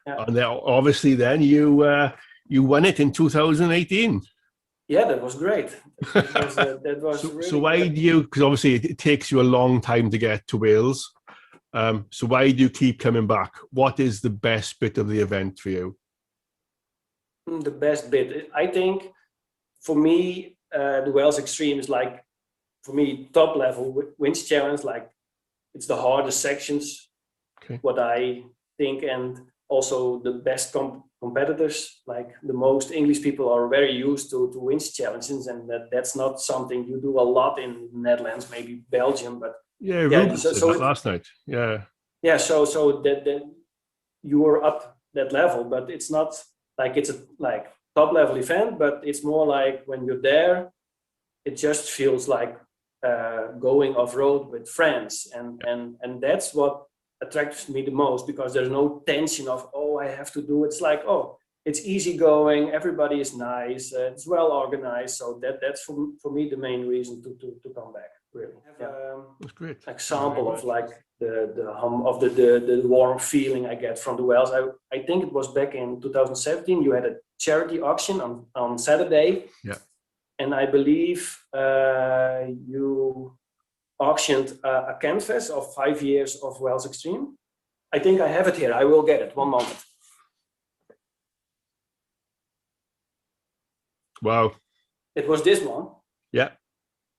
And then, obviously, then you won it in 2018. Yeah, that was great. That was so, really so why great. do you? Because obviously it takes you a long time to get to Wales. So why do you keep coming back? What is the best bit of the event for you? The best bit, I think, for me, the Welsh Extreme is like, for me, top level winch challenge. Like, it's the hardest sections. Okay. What I think, and also the best competitors. Like, the most English people are very used to winch challenges, and that's not something you do a lot in Netherlands, maybe Belgium, but. Yeah, Rubens did that last night. Yeah. So that you are up that level, but it's not like it's a top level event, but it's more like when you're there, it just feels like going off road with friends, and that's what attracts me the most, because there's no tension of, oh, I have to do it. It's like, oh, it's easy going, everybody is nice, it's well organized. So that's for me the main reason to come back. Really, That's great. Example of like the warm feeling I get from the Welsh. I think it was back in 2017. You had a charity auction on Saturday. Yeah. And I believe you auctioned a canvas of 5 years of Welsh Extreme. I think I have it here. I will get it. One moment. Wow. It was this one. Yeah.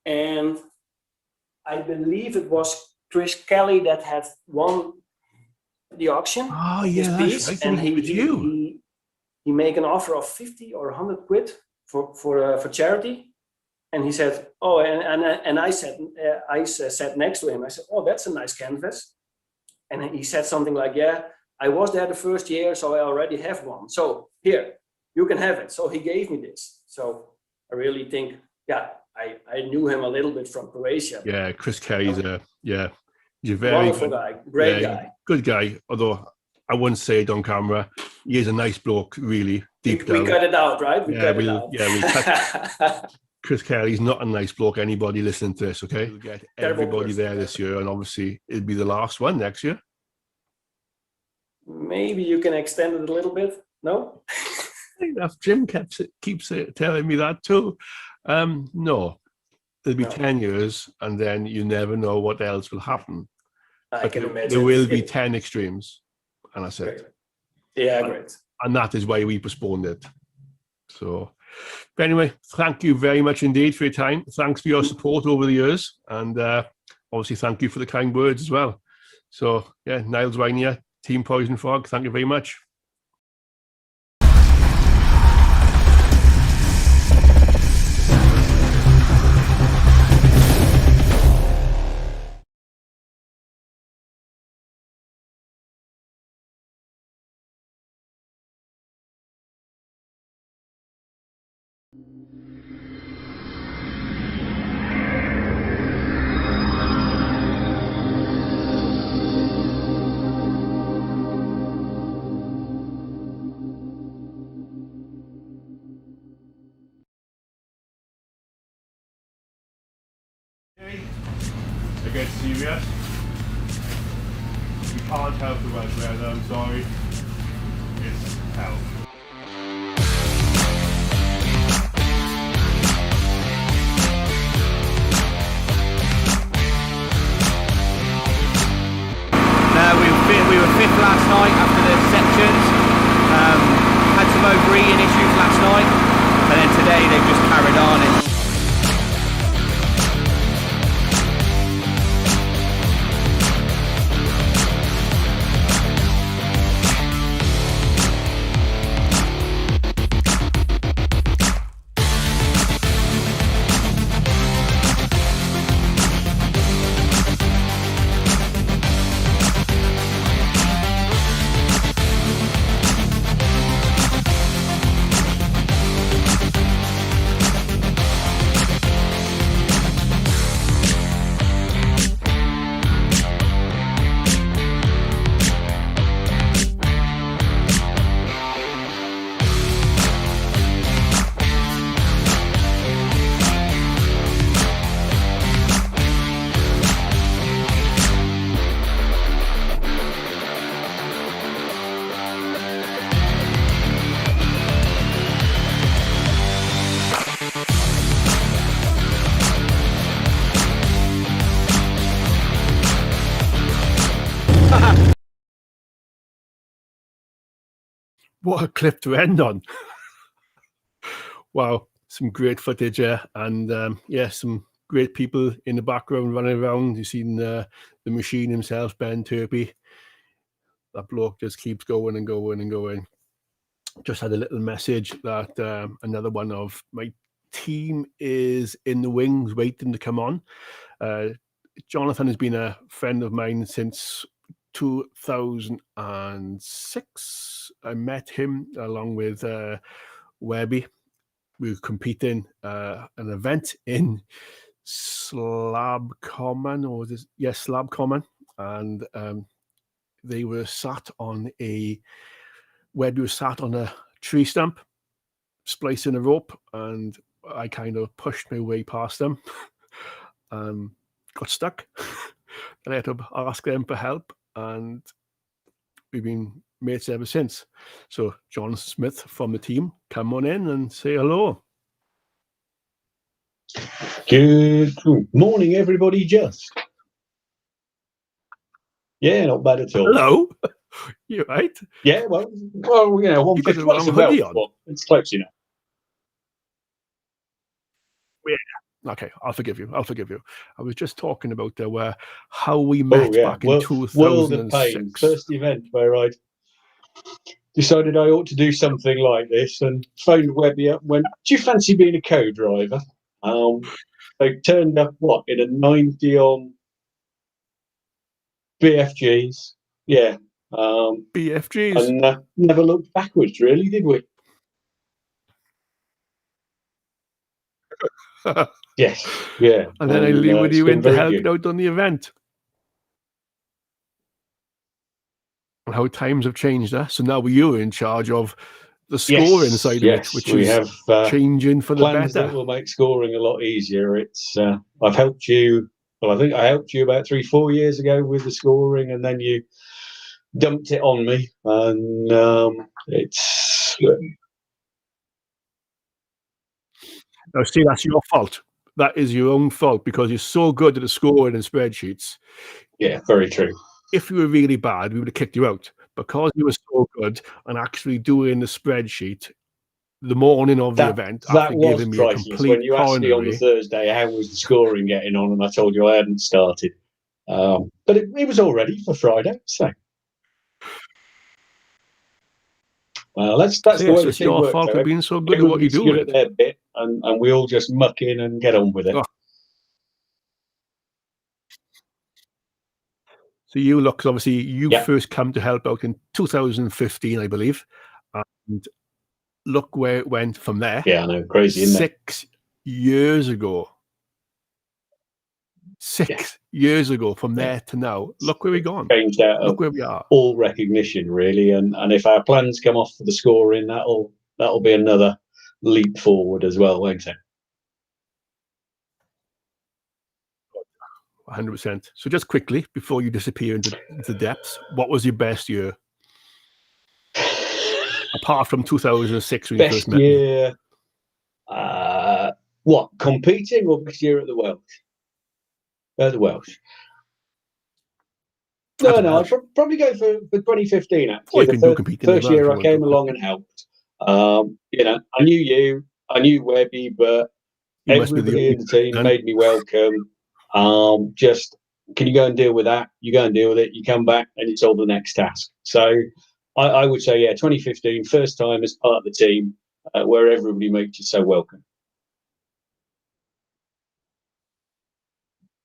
And I believe it was Chris Kelly that had won the auction. Oh yeah, piece, that's and he made an offer of 50 or 100 quid for charity, and he said, oh, and I sat next to him. I said, oh, that's a nice canvas, and he said something like, yeah, I was there the first year, so I already have one. So here, you can have it. So he gave me this. So I really think, yeah. I knew him a little bit from Croatia. Yeah, Chris Kelly's he's a very wonderful good guy, great guy, good guy. Although I wouldn't say it on camera, he is a nice bloke, really deep down. We cut it out, right? We'll cut. Chris Kelly's not a nice bloke. Anybody listening to this, okay? We'll get everybody there this year, and obviously it'll be the last one next year. Maybe you can extend it a little bit. No. Jim keeps telling me that too. No, it'll be 10 years, and then you never know what else will happen. I can imagine. There will be 10 extremes, and that's it. Yeah, great. And that is why we postponed it. So, but anyway, thank you very much indeed for your time. Thanks for your support over the years, and obviously thank you for the kind words as well. So, yeah, Niles Wynier, Team Poison Frog, thank you very much. To get serious, we can't help the Welsh weather, I'm sorry. It's hell. We were fifth last night after the sections. Had some overeating issues last night, and then today they've just carried on. What a clip to end on. Wow, some great footage here, and yeah, some great people in the background running around. You've seen the machine himself, Ben Turpey. That bloke just keeps going and going and going. Just had a little message that another one of my team is in the wings waiting to come on. Jonathan has been a friend of mine since 2006. I met him along with Webby. We were competing an event in Slab Common, or was it? Yes, Slab Common, and they were sat on Webby was sat on a tree stump, splicing a rope, and I kind of pushed my way past them. Got stuck. And I had to ask them for help, and we've been mates ever since. So John Smith from the team, come on in and say hello. Good morning, everybody. Just not bad at all. Hello, you right? Yeah, well, you know, one You got the what's wrong a hoodie Welsh on. one? It's close, you know. Okay, I'll forgive you. I was just talking about how we met back in Well, 2006. world of pain. First event where I decided I ought to do something like this, and phoned Webby up. Went, do you fancy being a co-driver? They turned up in a 90 on BFGs. Yeah. BFGs. And never looked backwards, really, did we? Yes, yeah. And then I lured you in to help out on the event. And how times have changed, huh? So now you're in charge of the scoring side of it, which we is have changing for the plans better. that will make scoring a lot easier. It's I've helped you. Well, I think I helped you about 3-4 years ago with the scoring, and then you dumped it on me, and it's. Now, see, that's your fault. That is your own fault because you're so good at the scoring and spreadsheets. Yeah, very true. If you were really bad, we would have kicked you out. Because you were so good and actually doing the spreadsheet the morning of the event, That after was giving me a priceless. complete When you asked me on the coronary. Thursday how was the scoring getting on, and I told you I hadn't started, but it was all ready for Friday. So, well, that's So, the yeah, way so the it's team your works. fault for being so good at what you Everybody's do. good at their bit, and we all just muck in and get on with it. Oh. So you look, obviously, you first come to help out in 2015, I believe, and look where it went from there. Yeah, I know, crazy, isn't it? 6 years ago. 6 years ago, from there to now, look where we've gone. Changed out Look of where we are. all recognition, really, and if our plans come off for the scoring, that'll be another leap forward as well, won't it? 100%. So just quickly, before you disappear into the depths, what was your best year? Apart from 2006 when you first met me. Best year, what, competing or best year at the Welsh? At the Welsh. No, I'd probably go for 2015, actually. Or you can do competing first as well if year you I want came to. along and helped. You know, I knew you, I knew Webby, but You must be the everybody in the team man. made me welcome. Just, can you go and deal with that? You go and deal with it. You come back and it's all the next task. So I would say, 2015, first time as part of the team, where everybody makes you so welcome.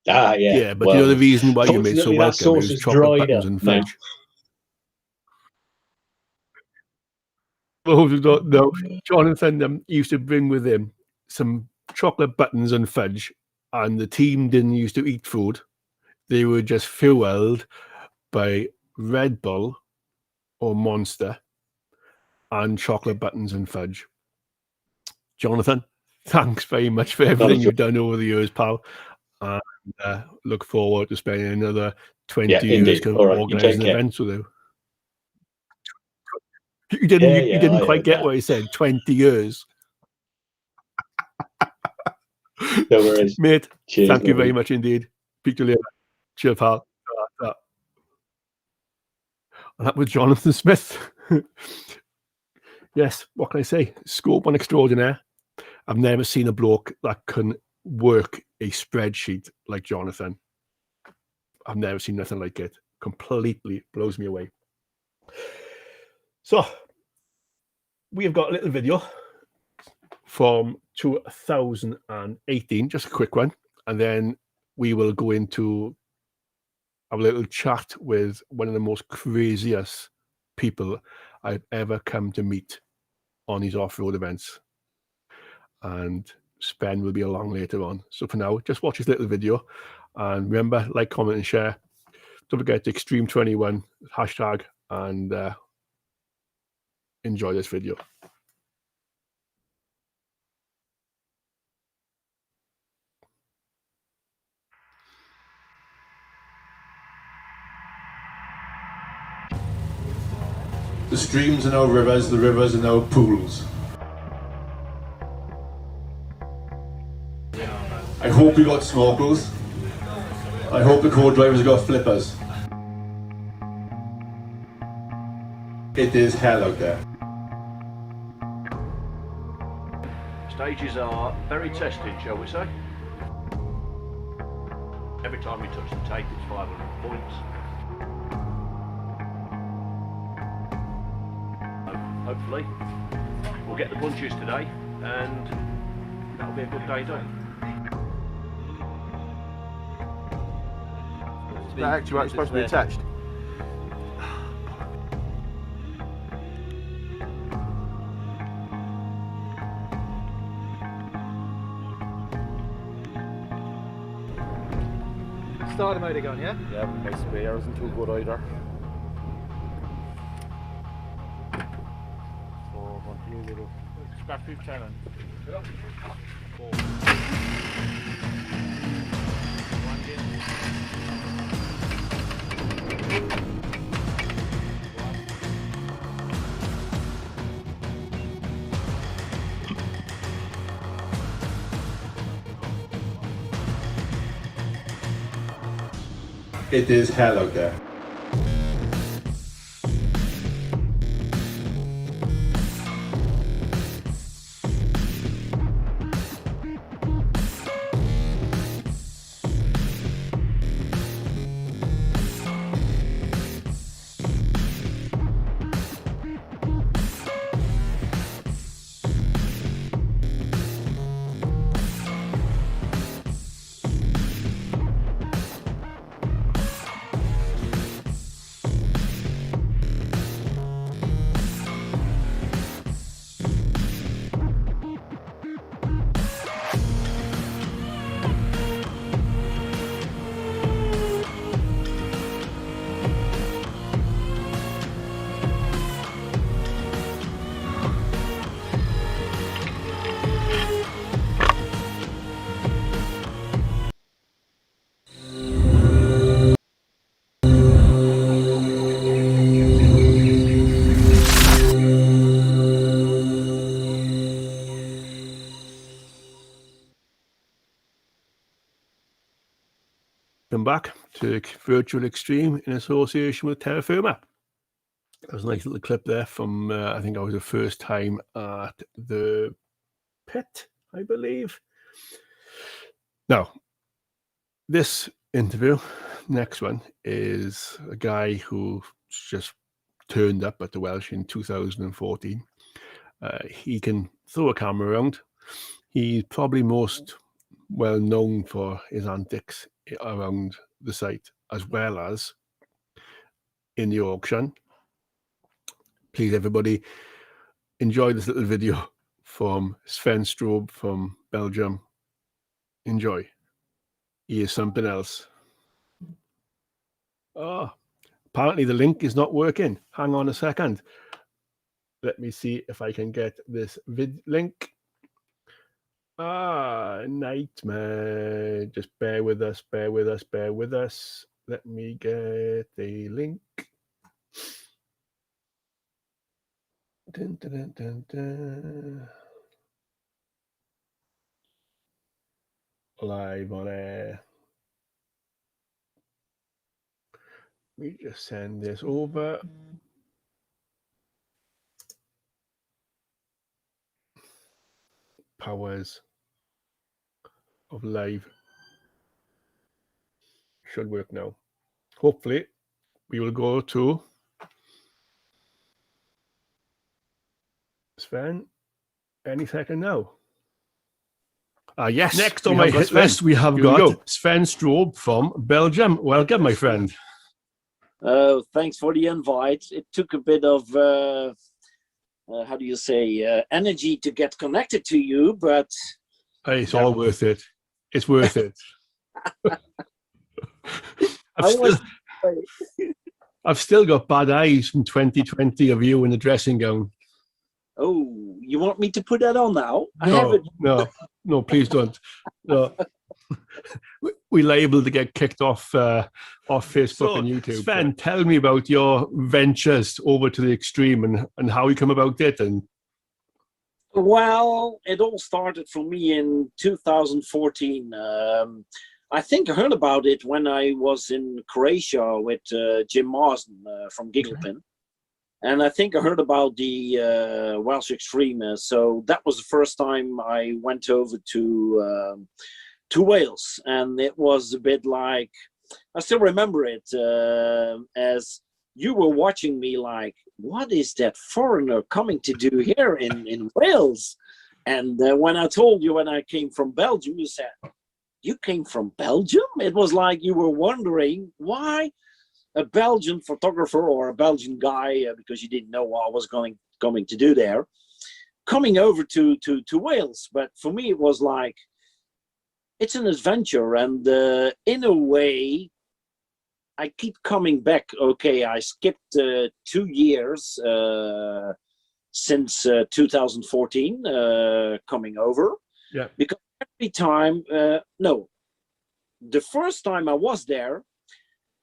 Yeah, but you know the reason why you made so fortunately, that welcome sauce is has chocolate dried buttons up and now. fudge. For those who don't know, Jonathan used to bring with him some chocolate buttons and fudge, and the team didn't used to eat food. They were just fueled by Red Bull or Monster and chocolate buttons and fudge. Jonathan, thanks very much for everything you've done over the years, pal. And look forward to spending another 20 years organising events with you. You didn't quite get what I said. 20 years. No worries. Mate, cheers, thank you very much indeed. Speak to you later. Cheers, pal. And that was Jonathan Smith. Yes, what can I say? Scope on extraordinaire. I've never seen a bloke that can work a spreadsheet like Jonathan. I've never seen nothing like it. Completely blows me away. So we have got a little video from 2018, just a quick one, and then we will go into a little chat with one of the most craziest people I've ever come to meet on these off-road events. And Sven will be along later on. So for now, just watch this little video. And remember, like, comment, and share. Don't forget the Extreme21 hashtag and enjoy this video. The streams are now rivers, the rivers are now pools. I hope you got snorkels. I hope the co-drivers got flippers. It is hell out there. Stages are very testing, shall we say. Every time we touch the tape, it's 500 points. Hopefully, we'll get the punches today, and that'll be a good day done. That actuator's supposed to be attached. Starter motor going, yeah? Yeah, my sprayer isn't too good either. So, what do you do? Scrap proof challenge. It is hell out there. Welcome back to Virtual Extreme in association with Terra Firma. That was a nice little clip there from, I think I was the first time at the pit, I believe. Now, this interview, next one, is a guy who just turned up at the Welsh in 2014. He can throw a camera around. He's probably most well known for his antics around the site, as well as in the auction. Please, everybody, enjoy this little video from Sven Strobe from Belgium. Enjoy. Here's something else. Oh, apparently the link is not working. Hang on a second. Let me see if I can get this link. Nightmare. Just bear with us, bear with us, bear with us. Let me get the link. Dun, dun, dun, dun, dun. Live on air. Let me just send this over. Powers of live. Should work now. Hopefully, we will go to Sven any second now. Yes. Next on my hit list, we have got Sven Strobe from Belgium. Welcome, my friend. Thanks for the invite. It took a bit of, how do you say, energy to get connected to you, but... Hey, it's all worth it. It's worth it. I've still got bad eyes from 2020 of you in the dressing gown. Oh, you want me to put that on now? No, please don't. No. We liable to get kicked off Facebook and YouTube. Sven, tell me about your ventures over to the extreme and how you come about it. And well, it all started for me in 2014. I think I heard about it when I was in Croatia with Jim Marsden from Gigglepin. And I think I heard about the Welsh Extreme. So that was the first time I went over to Wales. And it was a bit like, I still remember it as you were watching me like, what is that foreigner coming to do here in Wales? And when I told you when I came from Belgium, you said, you came from Belgium? It was like you were wondering why a Belgian photographer or a Belgian guy, because you didn't know what I was going to do there, coming over to Wales. But for me, it was like, it's an adventure. And in a way, I keep coming back. Okay, I skipped 2 years since 2014 coming over. Yeah. Because every time, the first time I was there,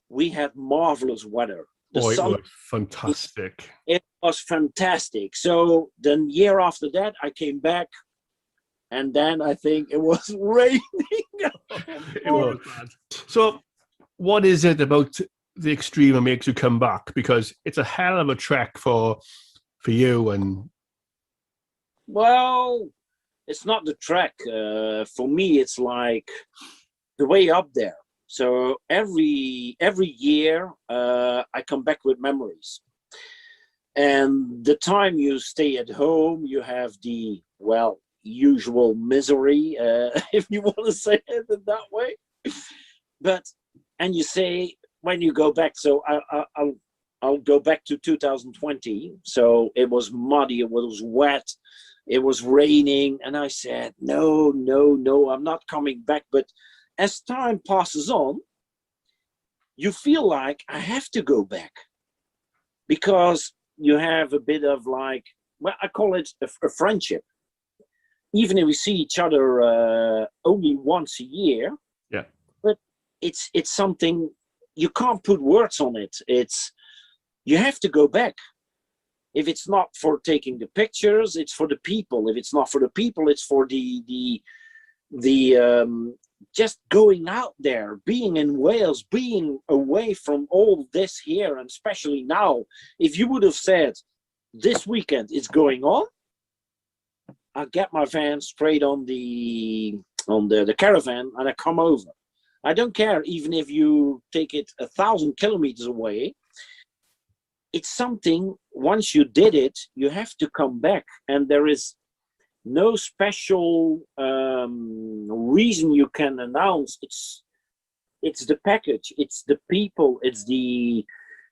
we had marvelous weather. it was fantastic. It was fantastic. So then year after that, I came back, and then I think it was raining. It was bad. So what is it about the extreme that makes you come back? Because it's a hell of a trek for you. And well, it's not the trek. For me, it's like the way up there. So every year, I come back with memories. And the time you stay at home, you have the, well, usual misery, if you want to say it in that way. But, and you say, when you go back, so I'll go back to 2020. So it was muddy, it was wet, it was raining. And I said, no, I'm not coming back. But as time passes on, you feel like I have to go back, because you have a bit of like, well, I call it a friendship. Even if we see each other only once a year, yeah, but it's something you can't put words on it. It's, you have to go back. If it's not for taking the pictures, it's for the people. If it's not for the people, it's for the just going out there, being in Wales, being away from all this here, and especially now. If you would have said this weekend it's going on, I get my van straight on the caravan and I come over. I don't care even if you take it 1,000 kilometers away. It's something, once you did it, you have to come back, and there is no special reason you can announce. It's the package, it's the people, it's the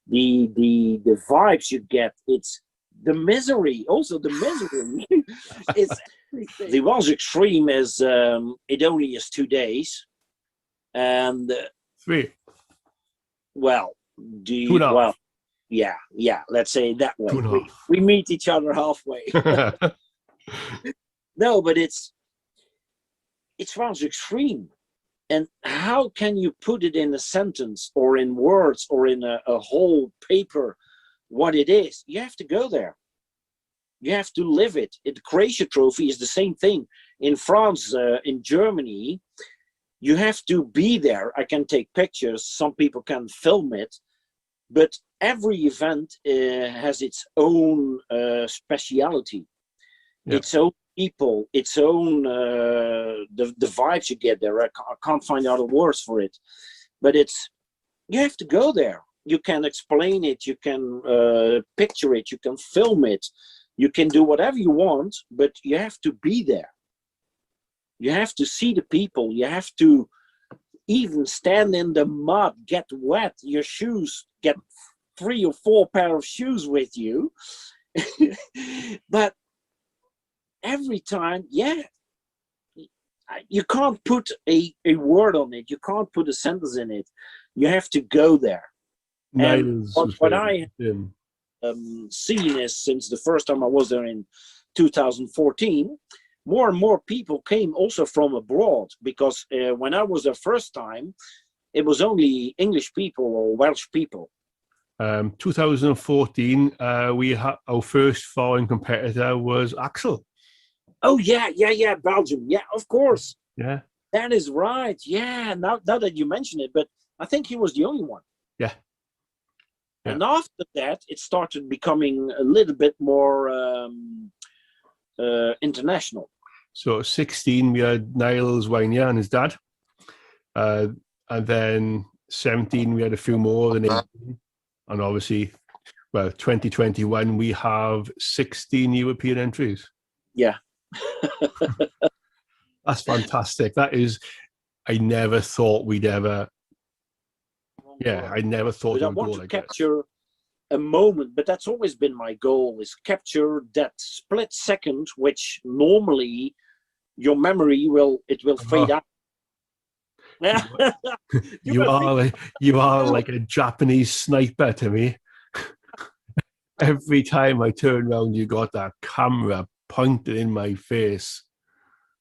vibes you get, it's the misery, also the misery. It's the Welsh Extreme is it only is 2 days, and 3. Well, 2.5. well, yeah, let's say it that way. We meet each other halfway. No, but it's Welsh Extreme. And how can you put it in a sentence or in words or in a whole paper what it is? You have to go there. You have to live it. The Croatia Trophy is the same thing. In France, in Germany, you have to be there. I can take pictures. Some people can film it. but every event has its own speciality, its own people, its own the vibes you get there. I can't find other words for it, but you have to go there. You can explain it, you can picture it, you can film it, you can do whatever you want, but you have to be there. You have to see the people. You have to even stand in the mud, get wet, your shoes, get 3 or 4 pair of shoes with you. But every time, you can't put a word on it. You can't put a sentence in it. You have to go there. And what I seen is, since the first time I was there in 2014, more and more people came also from abroad, because when I was there first time, it was only English people or Welsh people. 2014, we had our first foreign competitor was Axel. Oh yeah, Belgium. Yeah, of course. Yeah, that is right. Yeah, now that you mention it, but I think he was the only one. Yeah. And after that, it started becoming a little bit more international. So 16, we had Niles Wynia and his dad. And then 17, we had a few more than 18. And obviously, 2021, we have 16 European entries. Yeah. That's fantastic. That is, I never thought we'd ever. Yeah, I never thought. But I want to capture a moment, but that's always been my goal: is capture that split second, which normally your memory will fade out. You are like a Japanese sniper to me. Every time I turn around, you got that camera pointed in my face.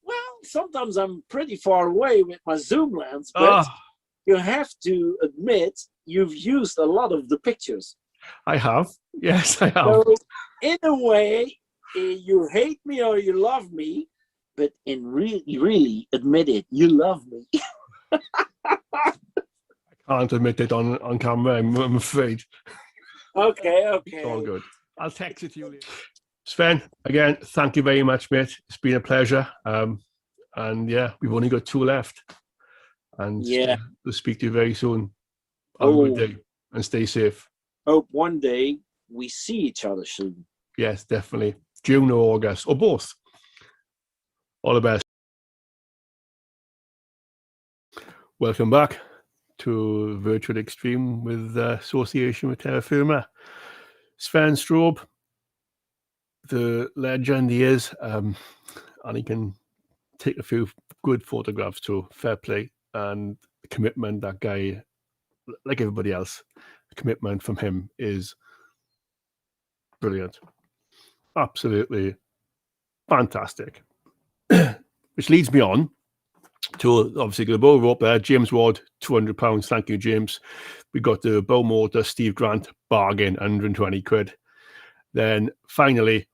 Well, sometimes I'm pretty far away with my zoom lens, but you have to admit you've used a lot of the pictures. I have. Yes, I have. So, in a way, you hate me or you love me, but really admit it, you love me. I can't admit it on camera, I'm afraid. Okay. It's all good. I'll text it to you later. Sven, again, thank you very much, mate. It's been a pleasure. And yeah, we've only got 2 left. And we'll speak to you very soon. Have a good day and stay safe. Hope one day we see each other soon. Yes, definitely. June or August, or both. All the best. Welcome back to Virtual Extreme with association with Terra Firma. Sven Strobe, the legend he is, and he can take a few good photographs too. Fair play. And the commitment, that guy, like everybody else, the commitment from him is brilliant. Absolutely fantastic. Which leads me on to obviously the bow rope there. James Ward, £200. Thank you, James. We got the bow motor, Steve Grant, bargain, 120 quid. Then finally,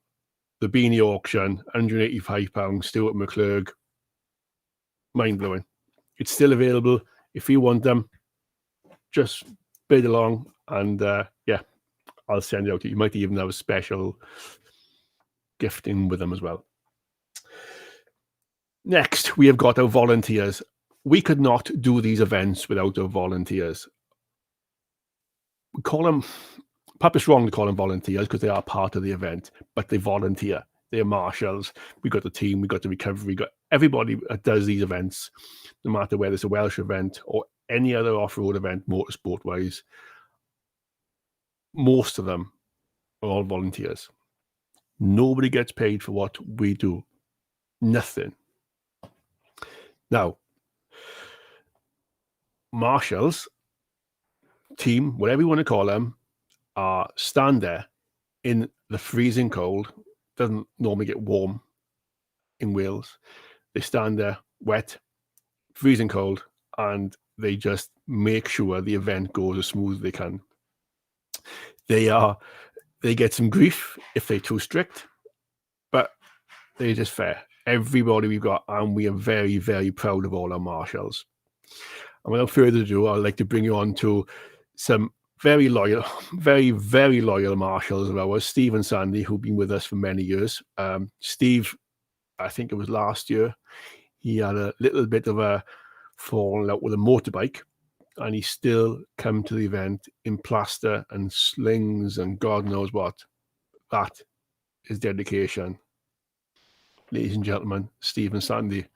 the beanie auction, £185, Stuart McClurg. Mind blowing. It's still available. If you want them, just bid along and I'll send it out to you. You might even have a special gifting with them as well. Next, we have got our volunteers. We could not do these events without our volunteers. We call them, perhaps it's wrong to call them volunteers because they are part of the event, but they volunteer. They're marshals. We got the team, we got the recovery, we got everybody that does these events, no matter whether it's a Welsh event or any other off-road event, motorsport-wise. Most of them are all volunteers. Nobody gets paid for what we do. Nothing. Now, marshals, team, whatever you want to call them, stand there in the freezing cold. Doesn't normally get warm in Wales. They stand there wet, freezing cold, and they just make sure the event goes as smooth as they can. They get some grief if they're too strict, but they're just fair. Everybody we've got, and we are very, very proud of all our marshals. And without further ado, I'd like to bring you on to some very loyal, very loyal marshals of ours, Steve and Sandy, who've been with us for many years. Steve, I think it was last year, he had a little bit of a falling out with a motorbike, and he still come to the event in plaster and slings and God knows what. That is dedication. Ladies and gentlemen, Steve and Sandy,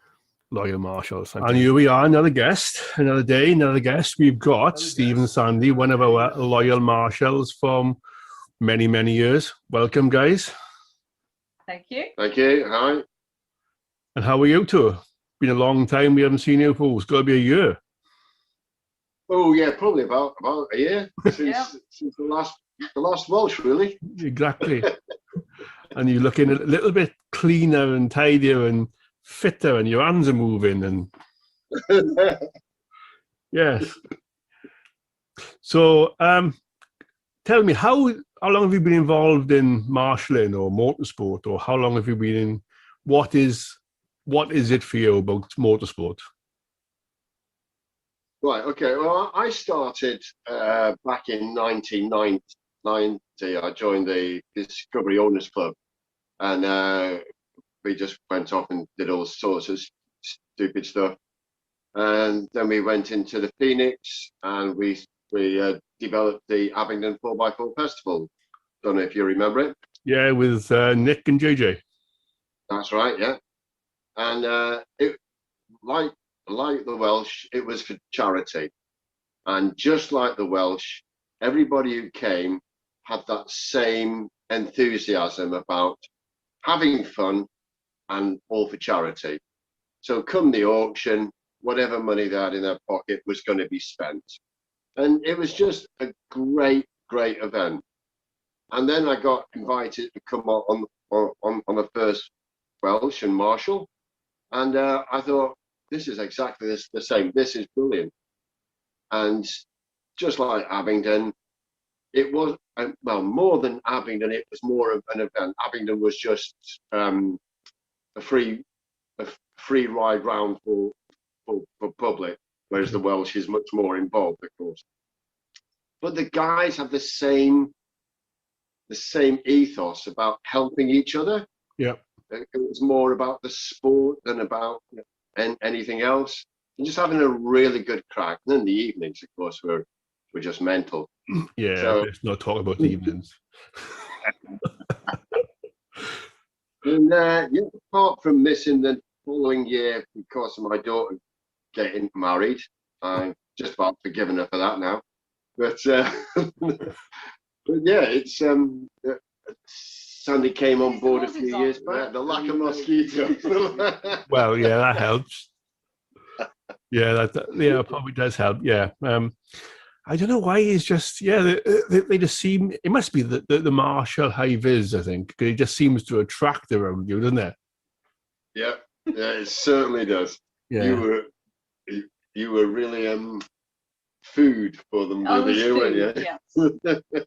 loyal marshals. And here we are, another guest, another day, another guest. We've got Steve and Sandy, one of our loyal marshals from many, many years. Welcome, guys. Thank you. Thank you. Hi. And how are you two? Been a long time. We haven't seen you for, it's got to be a year. Oh yeah, probably about a year since the last Welsh, really. Exactly. And you're looking a little bit cleaner and tidier and fitter, and your hands are moving. And yes. So, tell me, how long have you been involved in marshalling or motorsport, or how long have you been in? What is it for you about motorsport? Right. Okay. Well, I started back in 1990. I joined the Discovery Owners Club, and we just went off and did all sorts of stupid stuff. And then we went into the Phoenix, and we developed the Abingdon 4x4 Festival. Don't know if you remember it. Yeah, with Nick and JJ. That's right. Yeah, and it like the Welsh, it was for charity, and just like the Welsh, everybody who came had that same enthusiasm about having fun and all for charity. So come the auction, whatever money they had in their pocket was going to be spent, and it was just a great event. And then I got invited to come on the first Welsh and Marshall, and I thought, this is exactly the same. This is brilliant. And just like Abingdon, it was, well, more than Abingdon, it was more of an event. Abingdon was just a free ride round for public, whereas the Welsh is much more involved, of course. But the guys have the same ethos about helping each other. Yeah. It was more about the sport than about anything else, and just having a really good crack. And then the evenings, of course, were just mental. Yeah, so, let's not talk about the evenings. And yeah, apart from missing the following year because of my daughter getting married, I'm just about forgiven her for that now. But but yeah, it's Sandy came on board a few years back. The lack of mosquitoes. Well, yeah, that helps. Yeah, that probably does help. Yeah, I don't know why it's just they just seem. It must be the martial high vis, I think, because it just seems to attract around you, doesn't it? Yeah, it certainly does. Yeah, you were really food for them the other year, weren't you? Yes.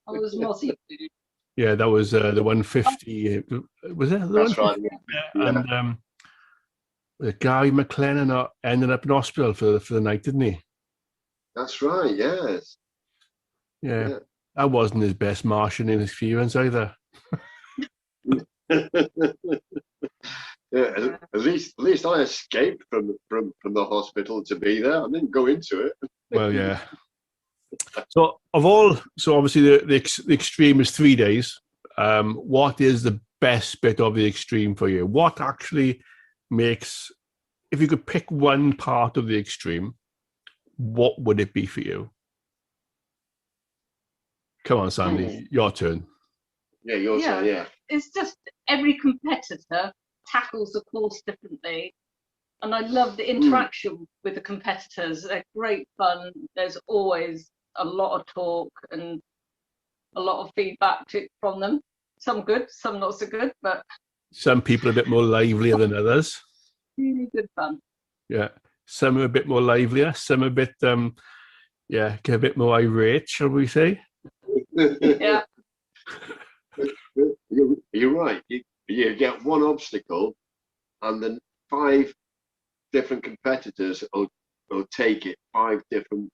I was mostly food. Yeah, that was the 150. Was it? That's right. Yeah. And Gary McLennan ended up in hospital for the night, didn't he? That's right. Yes. Yeah. That wasn't his best marshalling experience either. Yeah, at least I escaped from the hospital to be there. I didn't go into it. Well, yeah. So obviously the extreme is 3 days. What is the best bit of the extreme for you? What actually makes, if you could pick one part of the extreme, what would it be for you? Come on, Sandy, your turn. Yeah, your turn. Yeah. It's just every competitor tackles the course differently, and I love the interaction with the competitors. They're great fun. There's always a lot of talk and a lot of feedback from them. Some good, some not so good, but some people are a bit more livelier than others. Really good fun. Yeah, some are a bit more livelier. Some are a bit, get a bit more irate, shall we say? Yeah. You're right. You get one obstacle, and then 5 different competitors will take it 5 different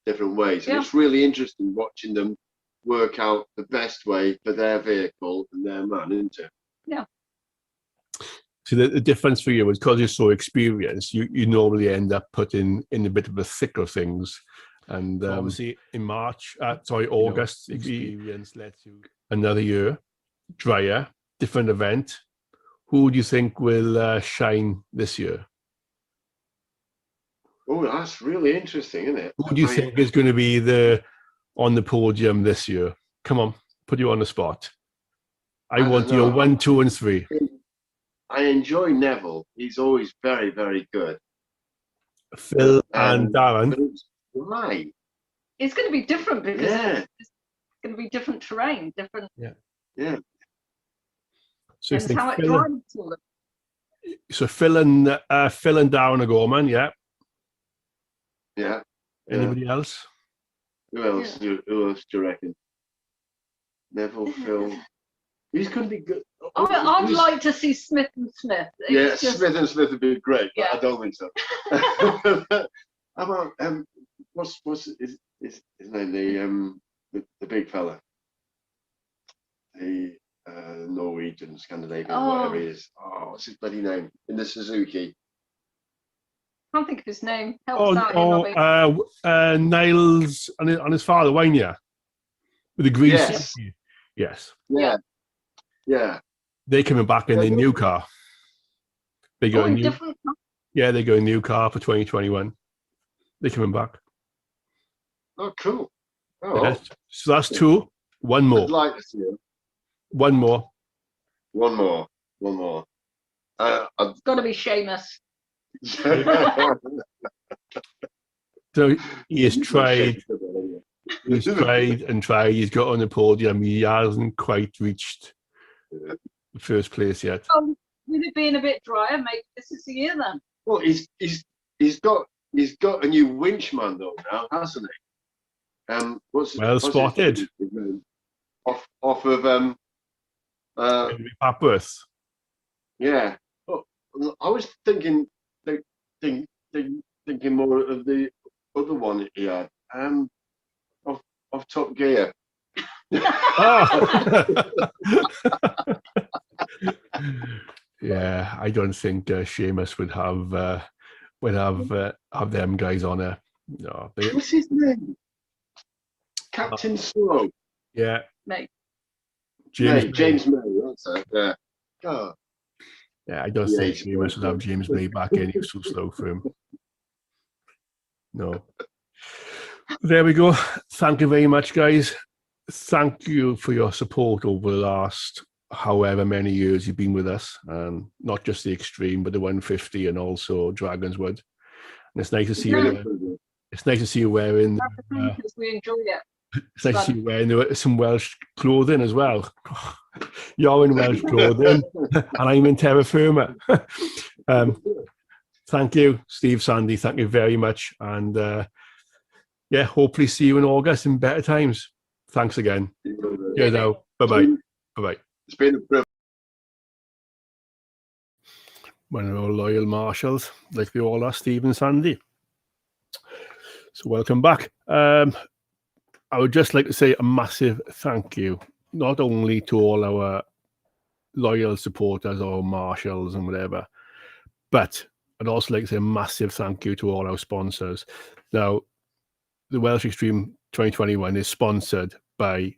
different ways. And Yeah. it's really interesting watching them work out the best way for their vehicle and their man, isn't it? Yeah. So the difference for you is because you're so experienced, you normally end up putting in a bit of the thick of things. And obviously in August, experience lets you another year, drier, different event. Who do you think will shine this year? Oh, that's really interesting, isn't it? Who do you think is going to be on the podium this year? Come on, put you on the spot. I want your 1, 2, and 3. I enjoy Neville. He's always very, very good. Phil and Darren. But it's right. It's going to be different because Yeah. it's going to be different terrain, different. Yeah. So, That's how it Phil, drives all of so Phil and Darren are going, yeah. Yeah. Anybody else? Who else? Who else do you reckon? Neville, Phil. He's going to be good. I'd like to see Smith and Smith. Yeah, Smith and Smith would be great, but I don't think so. How about what's his name? The big fella, the Norwegian, Scandinavian, whatever he is. Oh, what's his bloody name in the Suzuki? Can't think of his name. Help us out, Niles and his father, Wayne, yeah, with the green. Yes. Suzuki. Yes. Yeah. Yeah. They're coming back in their new car. They got a new. Different. Yeah, they got a new car for 2021. They're coming back. Oh, cool. Oh, yes. So that's 2. One more. I'd like to see him. One more. One more. It's got to be Seamus. So he has tried. He's tried and tried. He's got on the podium. He hasn't quite reached the first place yet. With it being a bit drier, maybe this is the year then. Well, he's got a new winchman though now, hasn't he? What's spotted. His name? Off of Papworth. Yeah. Oh, I was thinking more of the other one that he had. Of Top Gear. Yeah, I don't think Seamus would have them guys on there. No, what's his name? Captain Slow. Yeah. May. James May. That's it. Yeah. Oh. Yeah, I don't think Seamus would have James May back in. He was too slow for him. No. There we go. Thank you very much, guys. Thank you for your support over the last however many years you've been with us, and not just the Extreme, but the 150 and also Dragonswood. And it's nice to see you. It's nice to see you wearing. Because we enjoy it. It's nice to see you wearing some Welsh clothing as well. You're in Welsh clothing, and I'm in terra firma. Thank you, Steve, Sandy. Thank you very much, and hopefully see you in August in better times. Thanks again. Yeah, now. Bye-bye. Bye-bye. It's been a privilege. One of our loyal marshals, like we all are, Steve and Sandy. So welcome back. I would just like to say a massive thank you, not only to all our loyal supporters or marshals and whatever, but I'd also like to say a massive thank you to all our sponsors. Now, the Welsh Extreme 2021 is sponsored by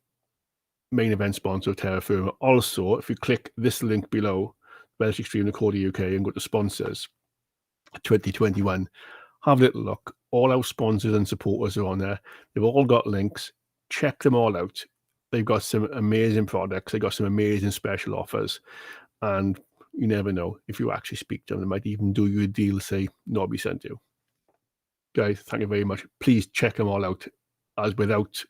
main event sponsor of Terra Firma. Also, if you click this link below, Welsh Extreme Recorder UK, and go to sponsors 2021, have a little look. All our sponsors and supporters are on there. They've all got links. Check them all out. They've got some amazing products. They've got some amazing special offers. And you never know. If you actually speak to them, they might even do you a deal, say, Nobby sent you. Guys, thank you very much. Please check them all out, as without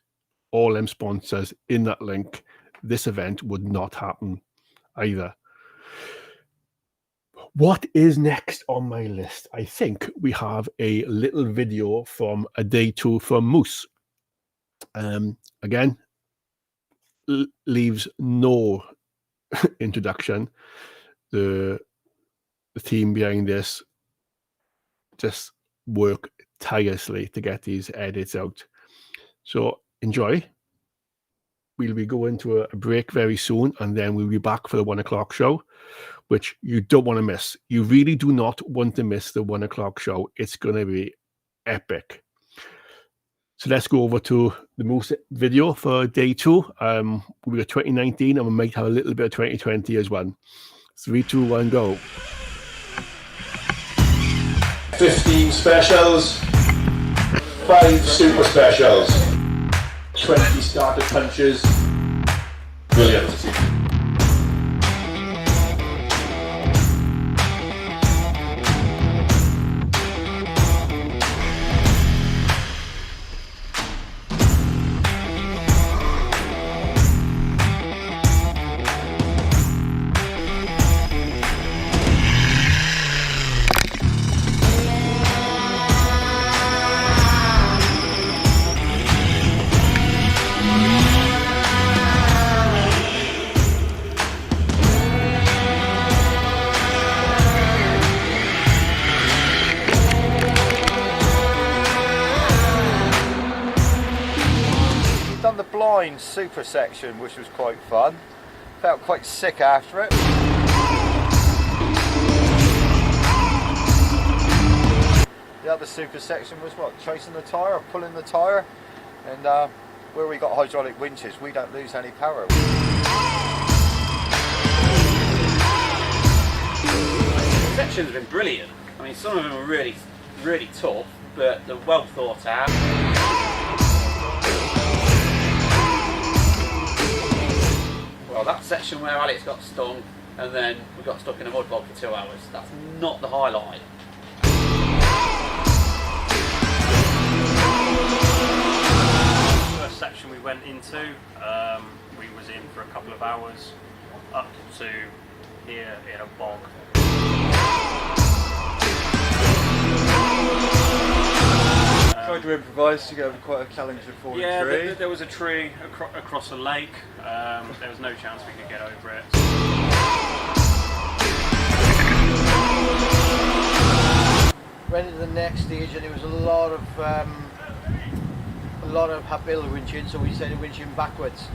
all them sponsors in that link, this event would not happen either. What is next on my list? I think we have a little video from a day 2 from Moose. Again, leaves no introduction. The team behind this just work tirelessly to get these edits out. So enjoy. We'll be going to a break very soon, and then we'll be back for the 1 o'clock show, which you don't want to miss. You really do not want to miss the 1 o'clock show. It's going to be epic. So let's go over to the Moose video for day 2. We got 2019, and we might have a little bit of 2020 as well. 3, 2, 1, go. 15 specials, 5 super specials, 20 starter punches. Brilliant. Done the blind super section, which was quite fun. Felt quite sick after it. The other super section was what? Chasing the tyre or pulling the tyre. And where we got hydraulic winches, we don't lose any power. The section's been brilliant. I mean, some of them are really, really tough, but they're well thought out. Well, that section where Alex got stung and then we got stuck in a mud bog for 2 hours, that's not the highlight. First section we went into, we was in for a couple of hours up to here in a bog. Tried to improvise to go over quite a challenging falling Yeah, tree. there was a tree across a lake. There was no chance we could get over it. Went into the next stage, and there was a lot of uphill winching, so we started winching backwards.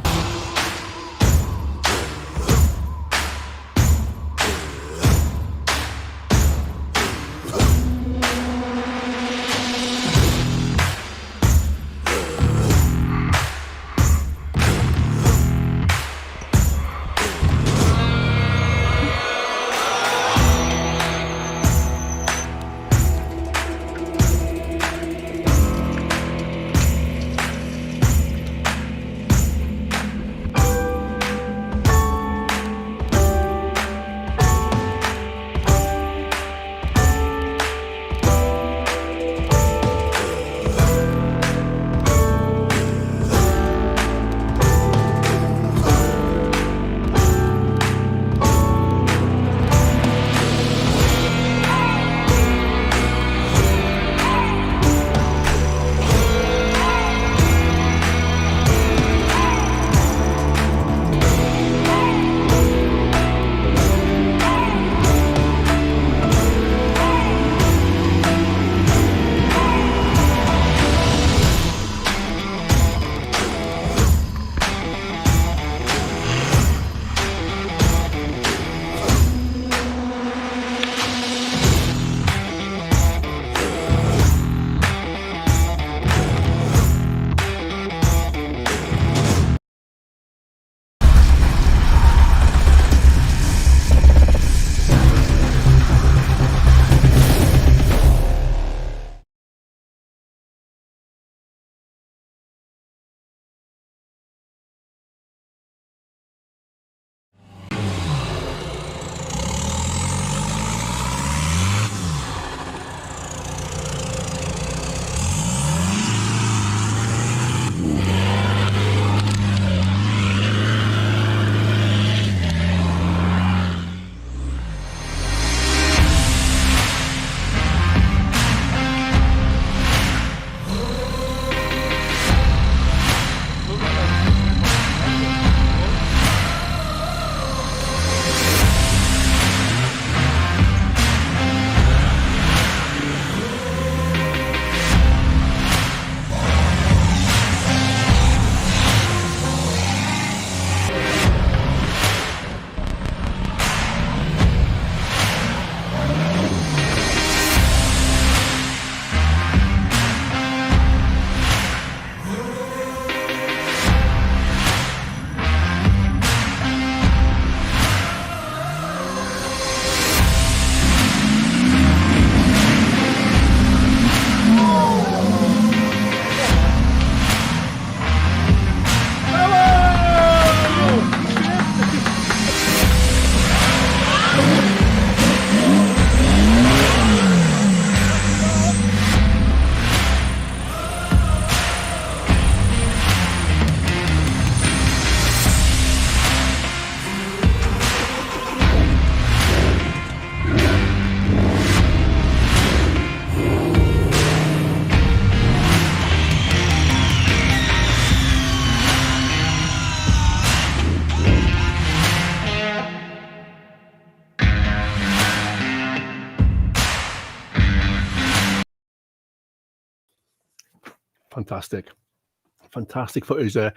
Fantastic footage there.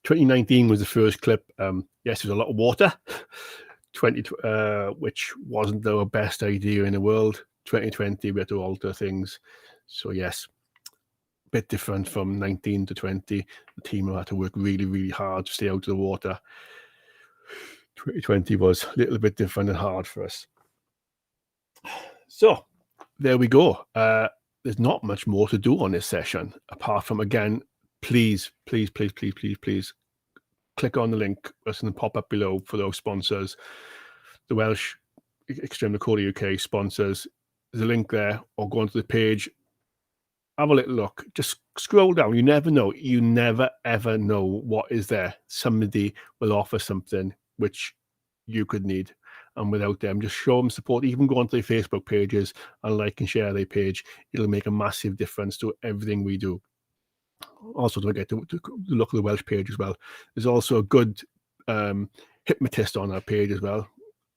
2019 was the first clip. Yes, there's a lot of water. Which wasn't our best idea in the world. 2020, we had to alter things. So yes, a bit different from 19 to 20. The team had to work really, really hard to stay out of the water. 2020 was a little bit different and hard for us. So there we go. There's not much more to do on this session, apart from, again, please click on the link that's going to pop up below for those sponsors. The Welsh Extreme Dakota UK sponsors. There's a link there, or go onto the page, have a little look, just scroll down. You never know. You never ever know what is there. Somebody will offer something which you could need, and without them, just show them support. Even go onto their Facebook pages and like and share their page. It'll make a massive difference to everything we do. Also, don't forget to look at the Welsh page as well. There's also a good hypnotist on our page as well.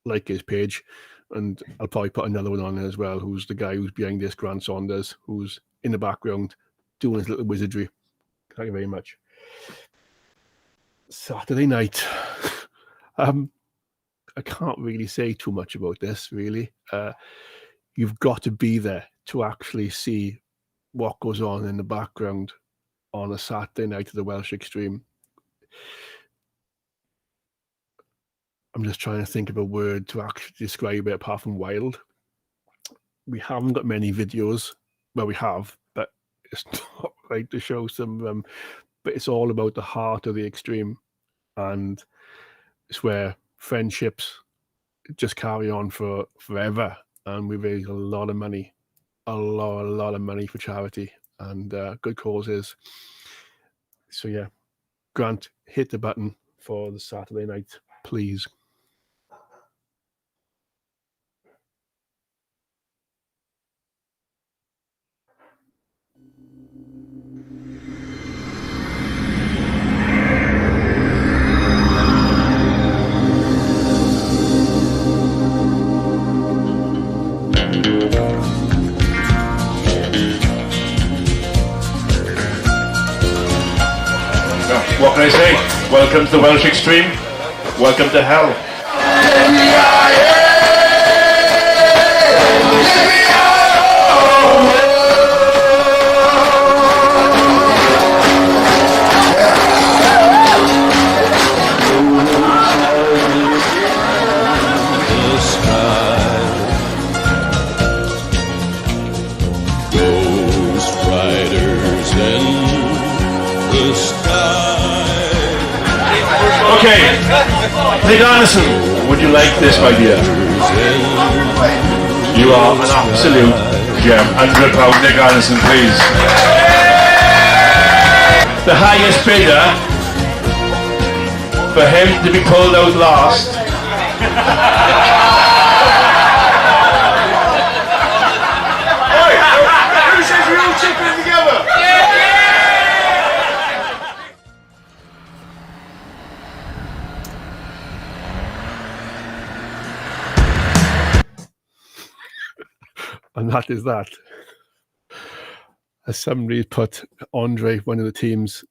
Like his page, and I'll probably put another one on there as well, who's the guy who's behind this, Grant Saunders, who's in the background doing his little wizardry. Thank you very much. Saturday night. I can't really say too much about this, really. You've got to be there to actually see what goes on in the background on a Saturday night of the Welsh Extreme. I'm just trying to think of a word to actually describe it apart from wild. We haven't got many videos. Well, we have, but it's not right to show some of them. But it's all about the heart of the extreme. And it's where friendships just carry on for forever. And we raise a lot of money, a lot of money for charity and good causes. So yeah, Grant, hit the button for the Saturday night, please. What can I say? Welcome to the Welsh Extreme. Welcome to hell. The sky, ghost riders in the sky. Okay, Nick Anderson, would you like this, my dear? You are an absolute gem. £100, Nick Anderson, please. The highest bidder, for him to be pulled out last. Who says we all chip in together? And that is that. As somebody put, Andre, one of the teams,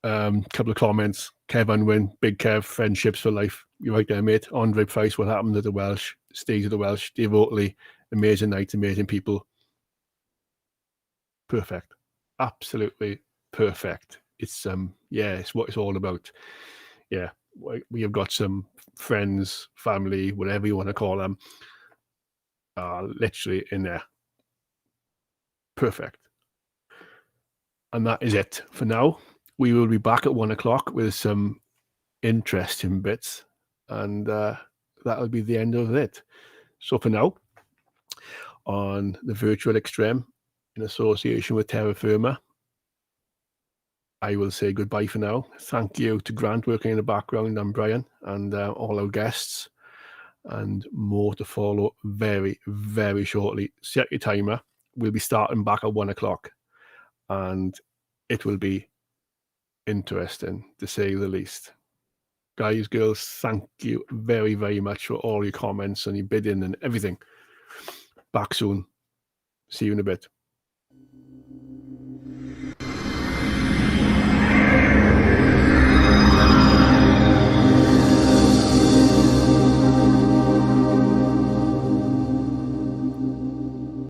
couple of comments. Kev Unwin, Big Kev, friendships for life. You're right there, mate. Andre Price, what happened to the Welsh? Stays of the Welsh. Dave Oatley, amazing night, amazing people. Perfect. Absolutely perfect. It's yeah, it's what it's all about. Yeah, we have got some friends, family, whatever you want to call them, literally in there. Perfect. And that is it for now. We will be back at 1 o'clock with some interesting bits, and that'll be the end of it. So for now, on the Virtual Extreme, in association with Terra Firma, I will say goodbye for now. Thank you to Grant working in the background, and Brian, and all our guests, and more to follow very, very shortly. Set your timer. We'll be starting back at 1 o'clock, and it will be interesting, to say the least. Guys, girls, thank you very, very much for all your comments and your bidding and everything. Back soon. See you in a bit.